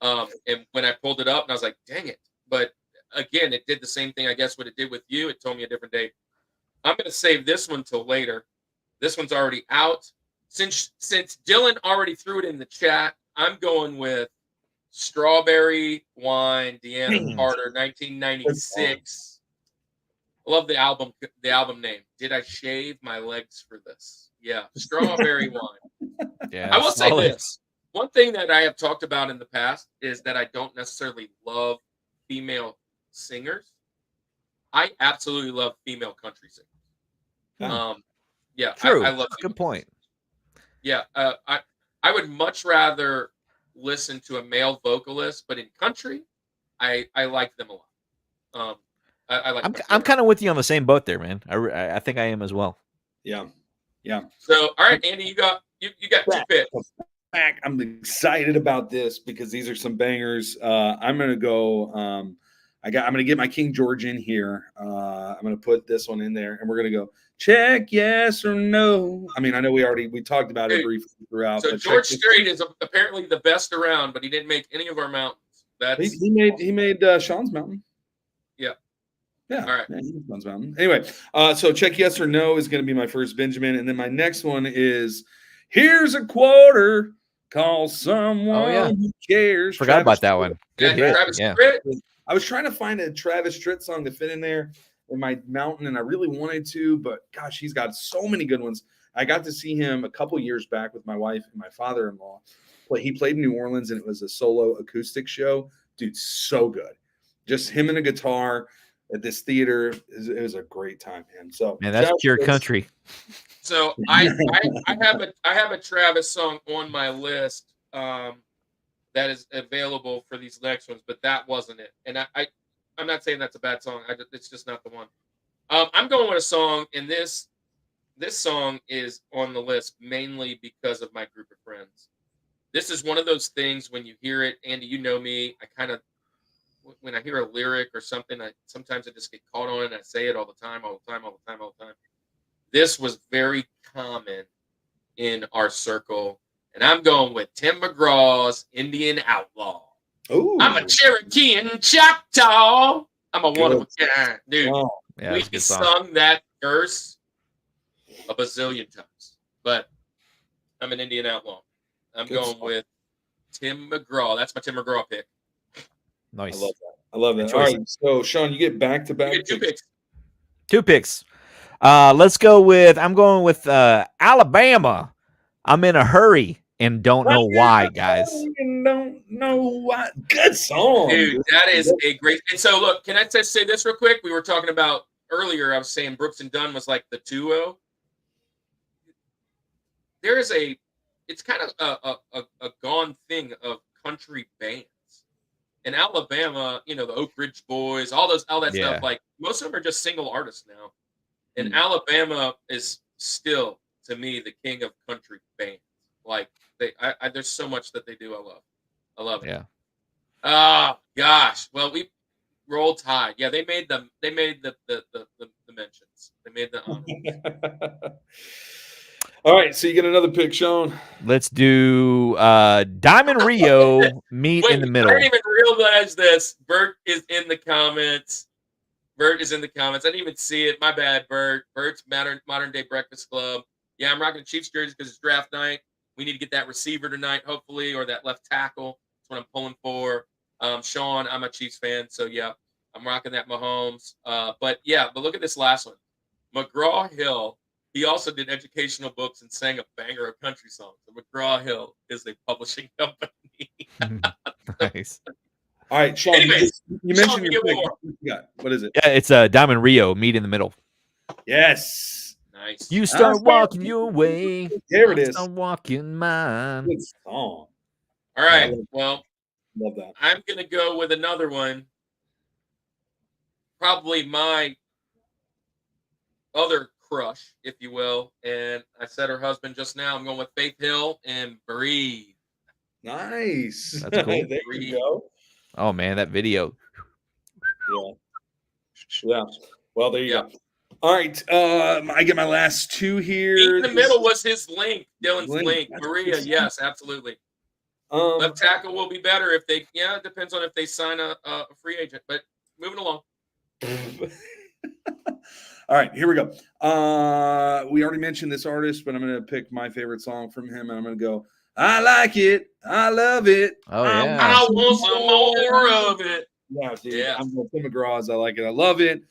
And when I pulled it up and I was like, dang it. But again, it did the same thing, I guess, what it did with you. It told me a different date. I'm going to save this one till later. This one's already out. Since Dylan already threw it in the chat, I'm going with Strawberry Wine, Deanna Carter, 1996. I love the album name. Did I shave my legs for this? Yeah, strawberry wine. Yeah, I will say solid. this. One thing that I have talked about in the past is that I don't necessarily love female singers. I absolutely love female country singers. Yeah, True. I love Good point. Yeah, I would much rather listen to a male vocalist, but in country, I like them a lot. I like. I'm kind of with you on the same boat there, man. I think I am as well. Yeah. So, all right, Andy, you got two picks. Back. I'm excited about this because these are some bangers. I'm gonna go. I'm gonna get my King George in here. I'm gonna put this one in there, and we're gonna go check yes or no. I mean, I know we talked about it briefly throughout. So but George Strait is apparently the best around, but he didn't make any of our mountains. He made Sean's mountain. Yeah. All right. Sean's mountain. Anyway, so check yes or no is gonna be my first Benjamin, and then my next one is here's a quarter. Call someone who cares. Forgot about that one. Good hit. Travis Yeah. Tritt. I was trying to find a Travis Tritt song to fit in there in my mountain, and I really wanted to, but gosh, he's got so many good ones. I got to see him a couple years back with my wife and my father-in-law. He played in New Orleans, and it was a solo acoustic show. Dude, so good. Just him and a guitar at this theater. It was a great time, man. So, man, that's pure country. So I have a Travis song on my list that is available for these next ones, but that wasn't it. And I'm not saying that's a bad song. It's just not the one. I'm going with a song, and this song is on the list mainly because of my group of friends. This is one of those things when you hear it, Andy, you know me. When I hear a lyric or something, sometimes I just get caught on it, and I say it all the time. This was very common in our circle, and I'm going with Tim McGraw's Indian Outlaw. Ooh. I'm a Cherokee and Choctaw. I'm a one of a kind, dude. Oh, Yeah, We that's a good song. sung that verse a bazillion times, but I'm an Indian Outlaw. I'm Good going song. with Tim McGraw. That's my Tim McGraw pick. Nice. I love that. Good All choice. right, so Sean, you get back to You back. get two picks. 2 picks. Let's go with. I'm going with Alabama. I'm in a hurry and don't know why, guys. Don't know why. Good song, Dude, that is a great. And so, look, can I just say this real quick? We were talking about earlier. I was saying Brooks and Dunn was like the duo. There is it's kind of a gone thing of country bands. In Alabama, the Oak Ridge Boys, all that Yeah. stuff. Like most of them are just single artists now. And Alabama is still, to me, the king of country bands. Like there's so much that they do. I love it. Yeah. Oh gosh. Well, we roll tide. Yeah, they made the mentions. They made the honors. All right, so you get another pick, Sean. Let's do Diamond Rio meet in the middle. I didn't even realize this. Bert is in the comments. I didn't even see it. My bad, Bert. Bert's modern day Breakfast Club. Yeah, I'm rocking the Chiefs jersey because it's draft night. We need to get that receiver tonight, hopefully, or that left tackle. That's what I'm pulling for. Sean, I'm a Chiefs fan, so yeah, I'm rocking that Mahomes. But look at this last one. McGraw-Hill. He also did educational books and sang a banger of country songs. So McGraw-Hill is a publishing company. Nice. All right, Sean. Anyway, you Sean, mentioned give your me pick. more. Yeah, what is it? Yeah, it's Diamond Rio meet in the middle. Yes. Nice. You start walking your way. There it I is. start walking mine. Good song. All right. Well, Love that. I'm going to go with another one. Probably my other crush, if you will. And I said her husband just now. I'm going with Faith Hill and Breathe. Nice. That's cool. There you go. Oh man, that video. Yeah. Well, there you go. All right. I get my last two here. In the middle was his link, Dylan's link. That's Maria, good. Yes, absolutely. Left tackle will be better if they. Yeah, it depends on if they sign a free agent. But moving along. All right, here we go. We already mentioned this artist, but I'm going to pick my favorite song from him, and I'm going to go, I like it. I love it. Oh yeah. I want some more of it. Yeah, dude. Yeah. I'm going Tim McGraw's. I like it. I love it.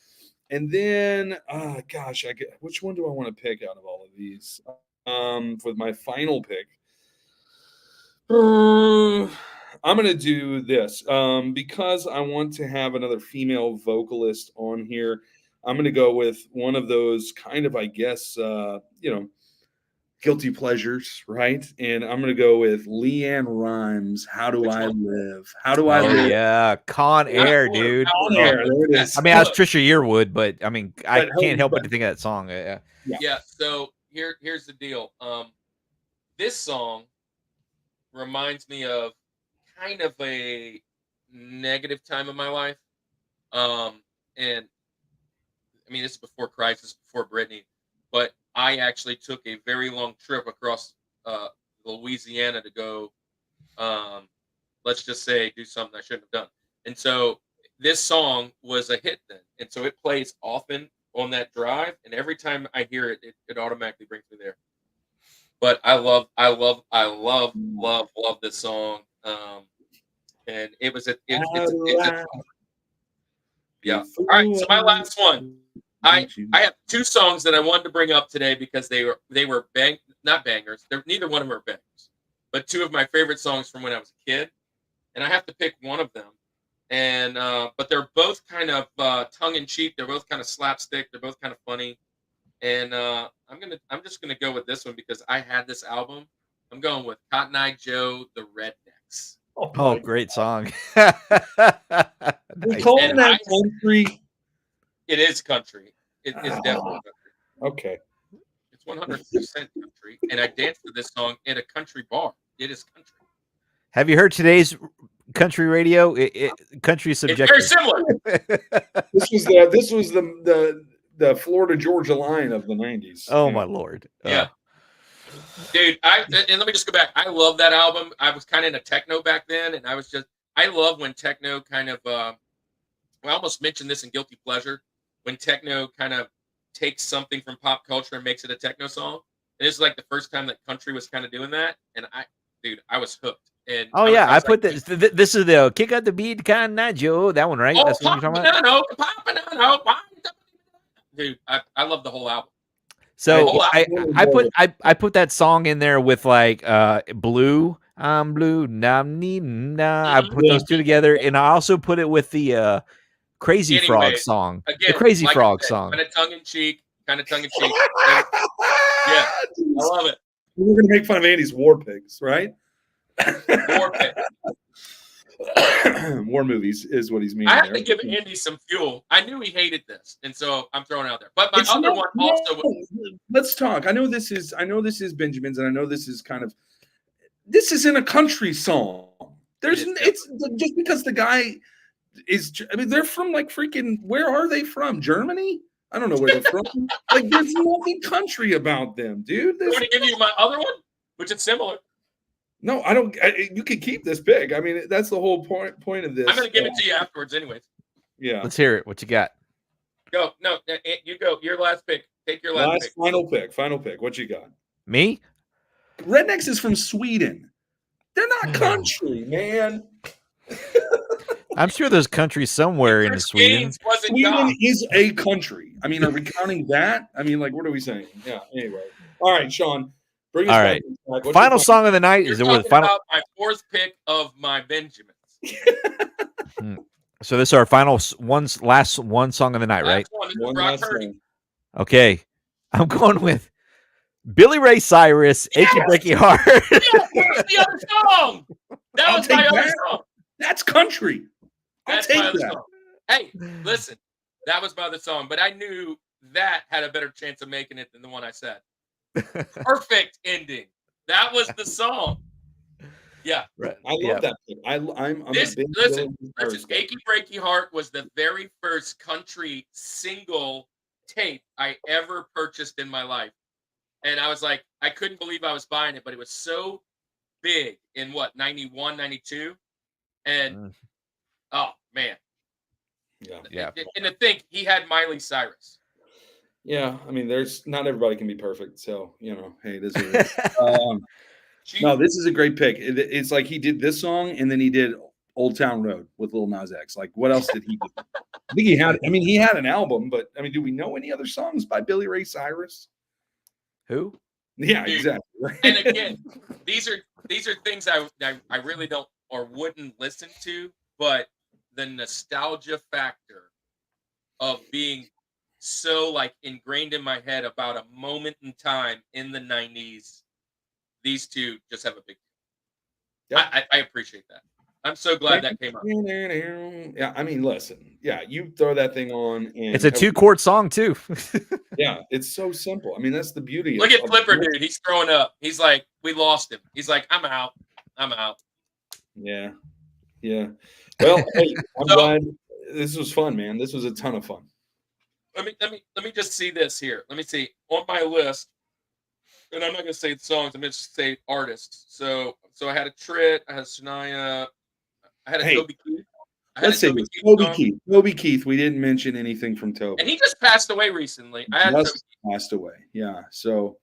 And then, gosh, which one do I want to pick out of all of these? For my final pick, I'm going to do this because I want to have another female vocalist on here. I'm going to go with one of those kind of, I guess, guilty pleasures, right? And I'm going to go with Leanne Rimes. How do I live? How do I live? Yeah, Con Air, dude. Con Air. There it is. I mean, I was Trisha Yearwood, but I mean, I But can't help but to think of that song. Yeah. So here's the deal. This song reminds me of kind of a negative time of my life. And I mean, this is before Crisis, before Britney, but I actually took a very long trip across Louisiana to go, let's just say, do something I shouldn't have done. And so this song was a hit then. And so it plays often on that drive. And every time I hear it, it automatically brings me there. But I love this song. And it was yeah. All right. So my last one. I have two songs that I wanted to bring up today because they were not bangers. Neither one of them are bangers, but two of my favorite songs from when I was a kid, and I have to pick one of them. And but they're both kind of tongue in cheek. They're both kind of slapstick. They're both kind of funny. And I'm just gonna go with this one because I had this album. I'm going with Cotton Eye Joe, the Rednecks. Oh, great song. We call that country. It is country. It is definitely country. Okay. It's 100% country. And I danced to this song at a country bar. It is country. Have you heard today's country radio? Country is subjective. It's very similar. This was the Florida Georgia line of the 90s. Oh my Lord. Yeah. Dude, and let me just go back. I love that album. I was kind of into techno back then, and I love when techno kind of I almost mentioned this in Guilty Pleasure, when techno kind of takes something from pop culture and makes it a techno song. And this is like the first time that country was kind of doing that, and I was hooked. And I put this. This is the Kick Out the Beat kind of Joe. That one, right? That's what you're talking about. Dude, I love the whole album. So I put that song in there with like Blue. I'm blue. I put those two together, and I also put it with the Crazy Frog song. Again, the Crazy Frog song. Kind of tongue in cheek. Yeah, I love it. We're gonna make fun of Andy's war pigs, right? War pigs. War movies is what he's meaning. I have to give Andy some fuel. I knew he hated this, and so I'm throwing it out there. But my other one also. Let's talk. I know this is Benjamin's, and I know this is this isn't a country song. It's just because the guy is. I mean, they're from like freaking. Where are they from? Germany? I don't know where they're from. Like, there's nothing country about them, dude. I'm going to give you my other one, which is similar. No, I don't. You can keep this pick. I mean, that's the whole point of this. I'm going to give it to you afterwards, anyways. Yeah. Let's hear it. What you got? Go. No, you go. Your last pick. Take your last pick. Final pick. What you got? Me? Rednecks is from Sweden. They're not country, man. I'm sure there's country somewhere in Sweden. Sweden is a country. I mean, are we counting that? I mean, like, what are we saying? Yeah. Anyway. All right, Sean. Bring us back. Final song of the night is my fourth pick of my Benjamins. So this is our last one song of the night, right? One last song. Okay. I'm going with Billy Ray Cyrus, Achy Breaky Heart. Yes, that's the other song. That was my other song. That's country. That's my other song. Hey, listen, that was my other song, but I knew that had a better chance of making it than the one I said. Perfect ending. That was the song. Yeah, right. I love that. Listen. Achy Breaky Heart was the very first country single tape I ever purchased in my life, and I was like, I couldn't believe I was buying it, but it was so big in 91, 92, and oh man, yeah. And to think he had Miley Cyrus. Yeah, I mean, not everybody can be perfect, so hey, this is no, this is a great pick. It's like he did this song, and then he did Old Town Road with Lil Nas X. Like, what else did he do? I think he had. I mean, he had an album, but I mean, do we know any other songs by Billy Ray Cyrus? Who? Yeah, Dude. exactly. And again, these are things I really don't or wouldn't listen to, but the nostalgia factor of being so like ingrained in my head about a moment in time in the 90s, these two just have a big deal. Yep. I appreciate that. I'm so glad that came up. Yeah, I mean, listen. Yeah, you throw that thing on, and It's a 2-chord song too. Yeah, it's so simple. I mean, that's the beauty. Look at Flipper, dude. He's throwing up. He's like, we lost him. He's like, I'm out. Yeah. Well, hey, I'm glad this was fun, man. This was a ton of fun. Let me just see this here. Let me see on my list, and I'm not gonna say songs. I'm gonna just say artists. So I had a Trit. I had Shania. I had a Toby Keith. Let's say Toby Keith. Toby Keith. We didn't mention anything from Toby, and he just passed away recently. Passed away. Yeah. So,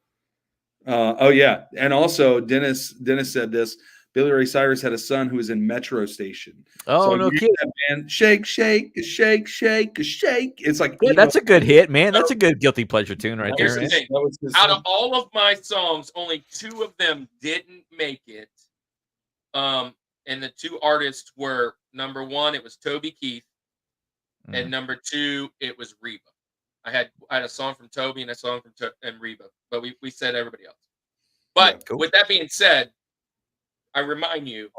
yeah, and also Dennis said this. Billy Ray Cyrus had a son who was in Metro Station. Oh, no kidding, man! Shake, shake, shake, shake, shake. It's like that's a good hit, man. That's a good guilty pleasure tune right there. Here's the thing. Out of all of my songs, only 2 of them didn't make it. And the 2 artists were, number 1, it was Toby Keith, and number 2, it was Reba. I had a song from Toby and a song from and Reba, but we said everybody else. But with that being said, I remind you,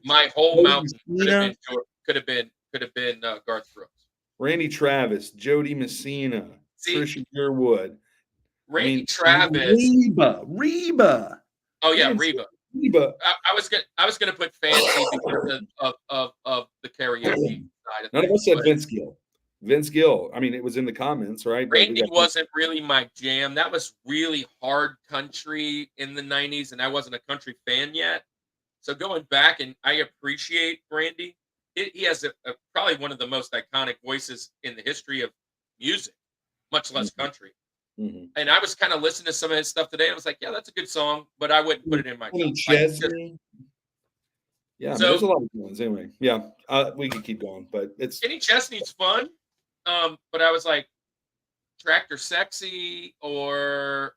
my whole mountain could have been Garth Brooks, Randy Travis, Jody Messina, Trisha Yearwood, Travis, Reba. Oh yeah, Reba. I was gonna put fancy because of the karaoke side of None of us said Vince Gill. Vince Gill. I mean, it was in the comments, right? Randy wasn't really my jam. That was really hard country in the 90s, and I wasn't a country fan yet. So going back, and I appreciate Randy. He has probably one of the most iconic voices in the history of music, much less country. Mm-hmm. And I was kind of listening to some of his stuff today, and I was like, yeah, that's a good song, but I wouldn't put it in my Yeah, so, there's a lot of good ones. Anyway, yeah, we could keep going, but it's Kenny Chesney's fun. But I was like, Tractor Sexy or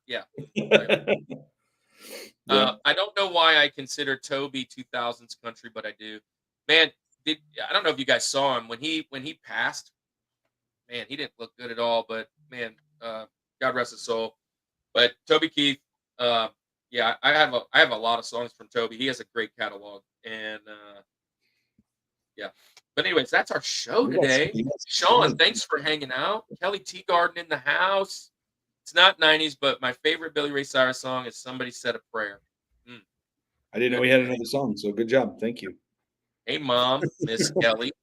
I don't know why I consider Toby 2000s country, but I do. Man, I don't know if you guys saw him when he passed. Man, he didn't look good at all. But man, God rest his soul. But Toby Keith, I have a lot of songs from Toby. He has a great catalog, and But anyways, that's our show today. Sean, thanks for hanging out. Kelly Teagarden in the house. It's not 90s, but my favorite Billy Ray Cyrus song is Somebody Said a Prayer. I didn't know we had another song, so good job. Thank you. Hey, Mom, Miss Kelly.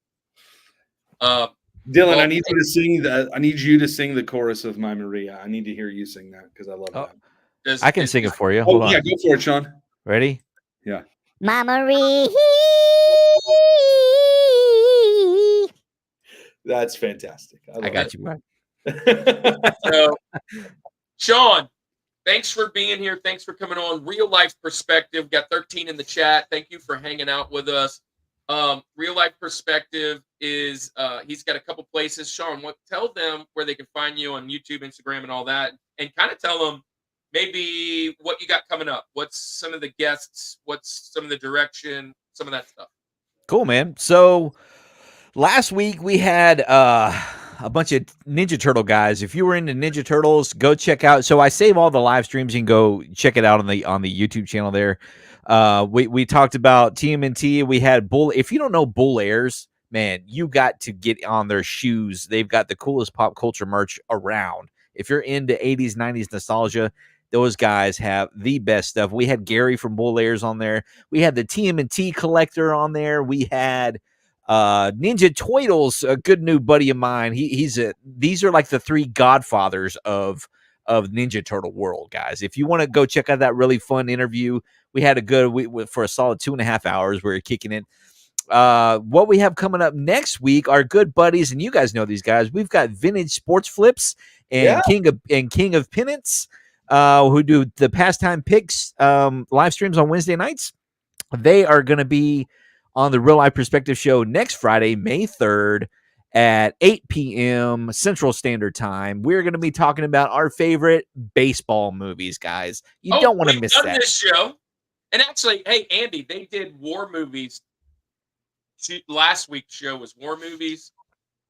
Dylan, I need you to sing that. I need you to sing the chorus of My Maria. I need to hear you sing that because I love that. I can sing it for you. Hold on. Yeah, go for it, Sean. Ready? Yeah. My Maria. That's fantastic. I got you, man. So, Sean, thanks for being here. Thanks for coming on. Real Life Perspective. Got 13 in the chat. Thank you for hanging out with us. Real Life Perspective is he's got a couple places. Sean, tell them where they can find you on YouTube, Instagram, and all that, and kind of tell them maybe what you got coming up. What's some of the guests? What's some of the direction? Some of that stuff. Cool, man. So last week we had a bunch of Ninja Turtle guys. If you were into Ninja Turtles, go check out. So I save all the live streams. You can go check it out on the YouTube channel there. We talked about TMNT. We had Bull. If you don't know Bull Airs, man, you got to get on their shoes. They've got the coolest pop culture merch around. If you're into 80s, 90s nostalgia, those guys have the best stuff. We had Gary from Bull Airs on there. We had the TMNT collector on there. We had Ninja Toidles, a good new buddy of mine. These are like the 3 godfathers of Ninja Turtle world, guys. If you want to go check out that really fun interview, we had for a solid 2.5 hours. We were kicking it. What we have coming up next week, our good buddies, and you guys know these guys. We've got Vintage Sports Flips and King of Penance, who do the Pastime Picks live streams on Wednesday nights. They are going to be on the Real Life Perspective Show next Friday, May 3rd at 8 p.m. Central Standard Time. We're going to be talking about our favorite baseball movies, guys. You don't want to miss that. This show. And actually, hey, Andy, they did war movies. Last week's show was war movies.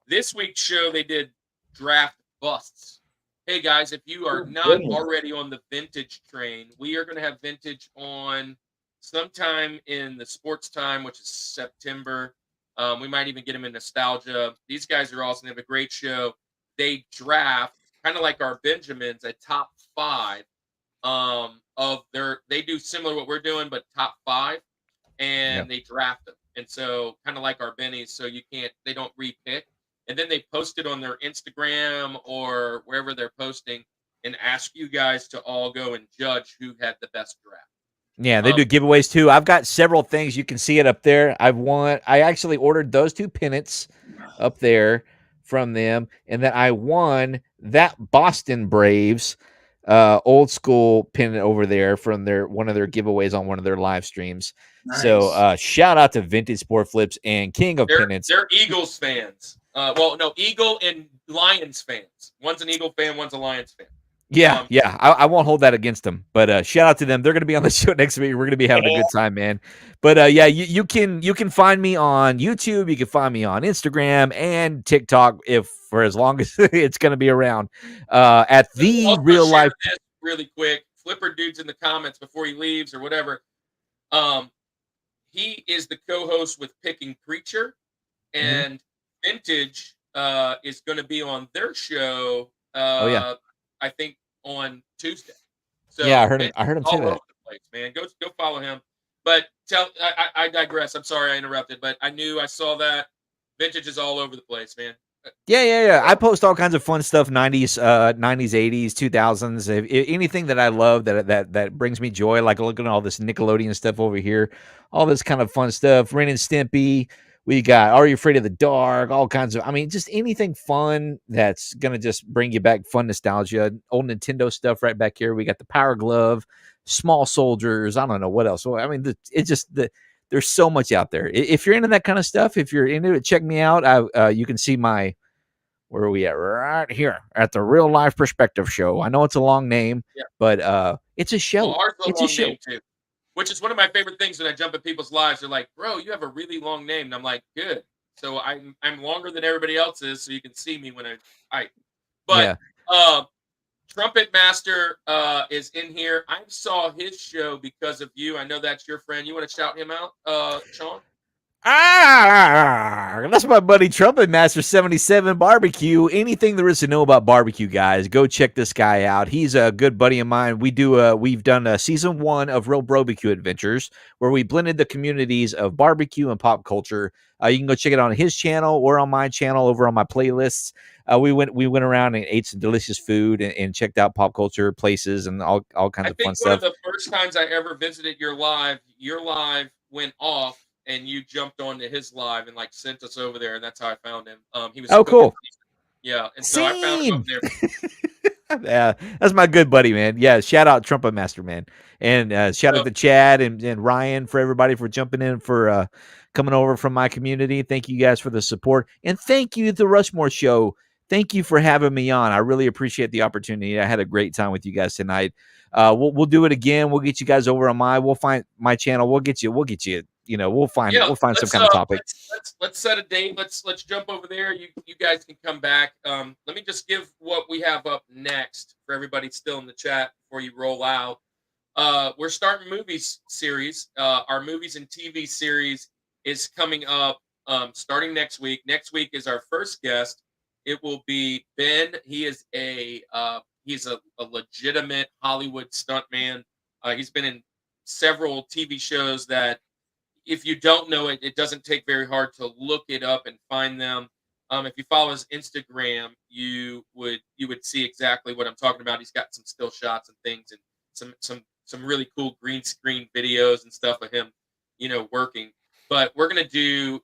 This week's show, they did draft busts. Hey, guys, if you are not already on the vintage train, we are going to have vintage on sometime in the sports time, which is September. We might even get them in nostalgia. These guys are awesome. They have a great show. They draft, kind of like our Benjamins, a top 5 of their. They do similar to what we're doing, but top 5, and they draft them. And so, kind of like our bennies, so they don't repick. And then they post it on their Instagram or wherever they're posting, and ask you guys to all go and judge who had the best draft. Yeah, they do giveaways too. I've got several things. You can see it up there. I actually ordered those 2 pennants up there from them, and then I won that Boston Braves old school pennant over there from one of their giveaways on one of their live streams. Nice. So shout out to Vintage Sport Flips and King of Pennants. They're Eagles fans. No, Eagle and Lions fans. One's an Eagle fan, one's a Lions fan. Yeah, I won't hold that against them. But shout out to them. They're going to be on the show next week. We're going to be having a good time, man. But you can find me on YouTube. You can find me on Instagram and TikTok for as long as it's going to be around. At the Real Life. Really quick, Flipper dude's in the comments before he leaves or whatever. He is the co-host with Picking Preacher, and Vintage is going to be on their show. I think on Tuesday. So yeah, I heard him say that. Over the place, man. Go follow him. But I digress. I'm sorry I interrupted, but I saw that Vintage is all over the place, man. Yeah. I post all kinds of fun stuff, 90s, 80s, 2000s. Anything that I love that brings me joy, like looking at all this Nickelodeon stuff over here, all this kind of fun stuff. Ren and Stimpy. We got Are You Afraid of the Dark? All kinds of, just anything fun that's going to just bring you back fun nostalgia. Old Nintendo stuff right back here. We got the Power Glove, Small Soldiers. I don't know what else. It's just there's so much out there. If you're into that kind of stuff, if you're into it, check me out. You can see where are we at? Right here at the Real Life Perspective Show. I know it's a long name, but it's a show. Well, it's a show. Too. Which is one of my favorite things when I jump in people's lives. They're like, bro, you have a really long name. And I'm like, good. So I'm longer than everybody else is, so you can see me when I type. But Trumpet Master is in here. I saw his show because of you. I know that's your friend. You want to shout him out, Sean? That's my buddy Trumpet Master 77 Barbecue. Anything there is to know about barbecue, guys, go check this guy out. He's a good buddy of mine. We've done season 1 of Real Barbecue Adventures, where we blended the communities of barbecue and pop culture. You can go check it on his channel or on my channel over on my playlists. We went around and ate some delicious food and checked out pop culture places and all kinds of fun stuff. One of the first times I ever visited your live went off. And you jumped onto his live and sent us over there, and that's how I found him. He was cool. Yeah, and so I found him up there. Yeah, that's my good buddy, man. Yeah, shout out Trumpet Master, man, and shout out to Chad and Ryan for everybody for jumping in for coming over from my community. Thank you guys for the support, and thank you to the Rushmore Show. Thank you for having me on. I really appreciate the opportunity. I had a great time with you guys tonight. We'll do it again. We'll get you guys over on we'll find my channel. We'll get you. We'll find some kind of topic. Let's set a date. Let's jump over there. You guys can come back. Let me just give what we have up next for everybody still in the chat before you roll out. We're starting movies series. Our movies and TV series is coming up starting next week. Next week is our first guest. It will be Ben. He is he's a legitimate Hollywood stuntman. He's been in several TV shows that, if you don't know it, it doesn't take very hard to look it up and find them. If you follow his Instagram, you would see exactly what I'm talking about. He's got some still shots and things, and some really cool green screen videos and stuff of him, working. But we're gonna do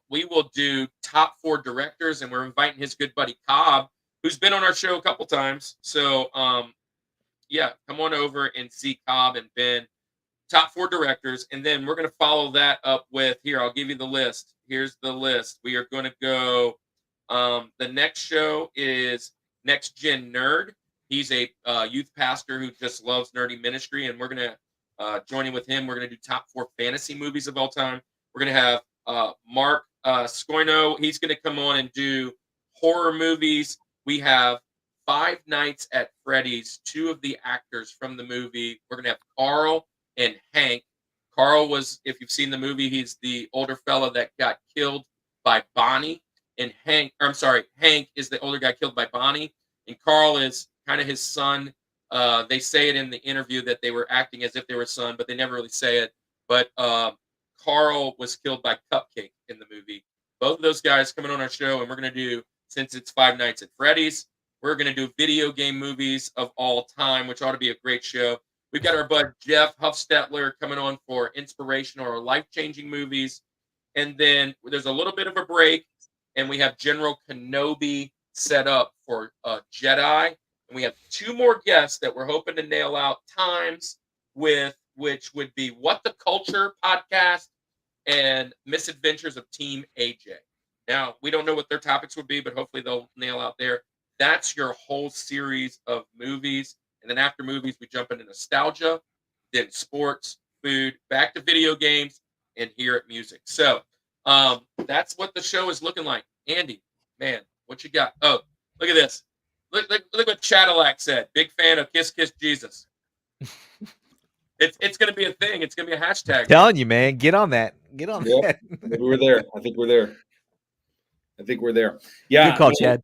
we will do top 4 directors, and we're inviting his good buddy Cobb, who's been on our show a couple times. So come on over and see Cobb and Ben top 4 directors, and then we're going to follow that up with, here, I'll give you the list. Here's the list. We are going to go, the next show is Next Gen Nerd. He's a youth pastor who just loves nerdy ministry, and we're going to join in with him. We're going to do top 4 fantasy movies of all time. We're going to have Mark Scoino. He's going to come on and do horror movies. We have Five Nights at Freddy's, 2 of the actors from the movie. We're going to have Carl and Hank. Carl was, if you've seen the movie, he's the older fella that got killed by Bonnie. And Hank is the older guy killed by Bonnie. And Carl is kind of his son. They say it in the interview that they were acting as if they were son, but they never really say it. But Carl was killed by Cupcake in the movie. Both of those guys coming on our show, and we're going to do, since it's Five Nights at Freddy's, we're going to do video game movies of all time, which ought to be a great show. We've got our bud Jeff Huffstetler coming on for inspirational or life-changing movies. And then there's a little bit of a break, and we have General Kenobi set up for Jedi. And we have 2 more guests that we're hoping to nail out times with, which would be What the Culture podcast and Misadventures of Team AJ. Now, we don't know what their topics would be, but hopefully they'll nail out there. That's your whole series of movies. And then after movies, we jump into nostalgia, then sports, food, back to video games, and here at music. So that's what the show is looking like. Andy, man, what you got? Oh, look at this. Look what Cadillac said. Big fan of Kiss Kiss Jesus. It's going to be a thing. It's going to be a hashtag. Telling you, man, get on that. Get on that. Maybe we're there. I think we're there. Yeah. Good call, Chad.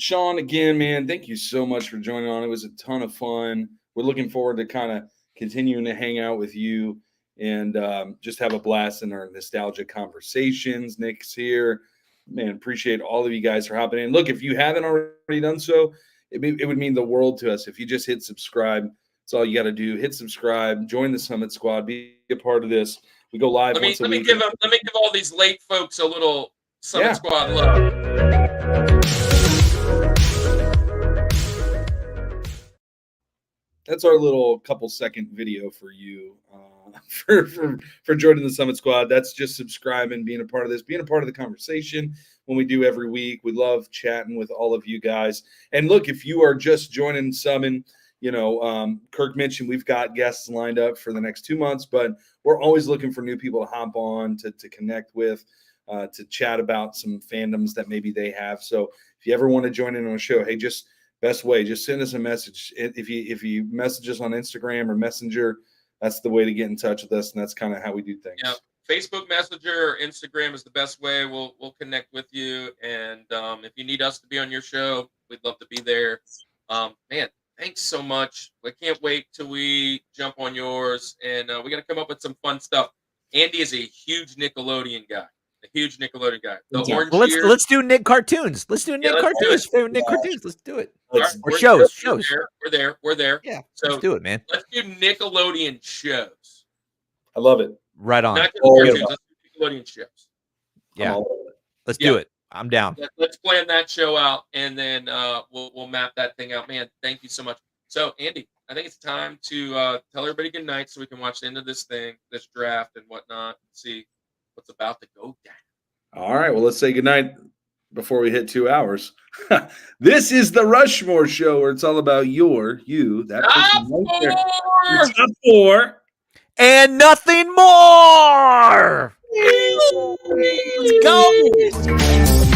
Sean, again, man, thank you so much for joining on. It was a ton of fun. We're looking forward to kind of continuing to hang out with you and just have a blast in our nostalgia conversations. Nick's here. Man, appreciate all of you guys for hopping in. Look, if you haven't already done so, it would mean the world to us if you just hit subscribe. That's all you got to do. Hit subscribe, join the Summit Squad, be a part of this. We go live once a week. Let me give all these late folks a little Summit Squad love. That's our little couple-second video for you for joining the Summit Squad. That's just subscribing, being a part of this, being a part of the conversation when we do every week. We love chatting with all of you guys. And look, if you are just joining Summon, Kirk mentioned we've got guests lined up for the next 2 months, but we're always looking for new people to hop on, to connect with, to chat about some fandoms that maybe they have. So if you ever want to join in on a show, hey, best way, just send us a message. If you message us on Instagram or Messenger, that's the way to get in touch with us, and that's kind of how we do things. Yeah, Facebook Messenger or Instagram is the best way. We'll connect with you, and if you need us to be on your show, we'd love to be there. Man, thanks so much. We can't wait till we jump on yours, and we got to come up with some fun stuff. Andy is a huge Nickelodeon guy. Orange let's do Nick cartoons. Let's do Nick cartoons. Nick cartoons. Let's do it. Or shows. We're there. Yeah. So let's do it, man. Let's do Nickelodeon shows. I love it. Right on. Not just cartoons, let's do Nickelodeon shows. Yeah. Let's do it. I'm down. Let's plan that show out, and then we'll map that thing out. Man, thank you so much. So, Andy, I think it's time to tell everybody good night so we can watch the end of this thing, this draft and whatnot, and see what's about to go down. All right. Well, let's say goodnight before we hit 2 hours. This is the Rushmore Show, where it's all about that top 4 and nothing more. Let's go.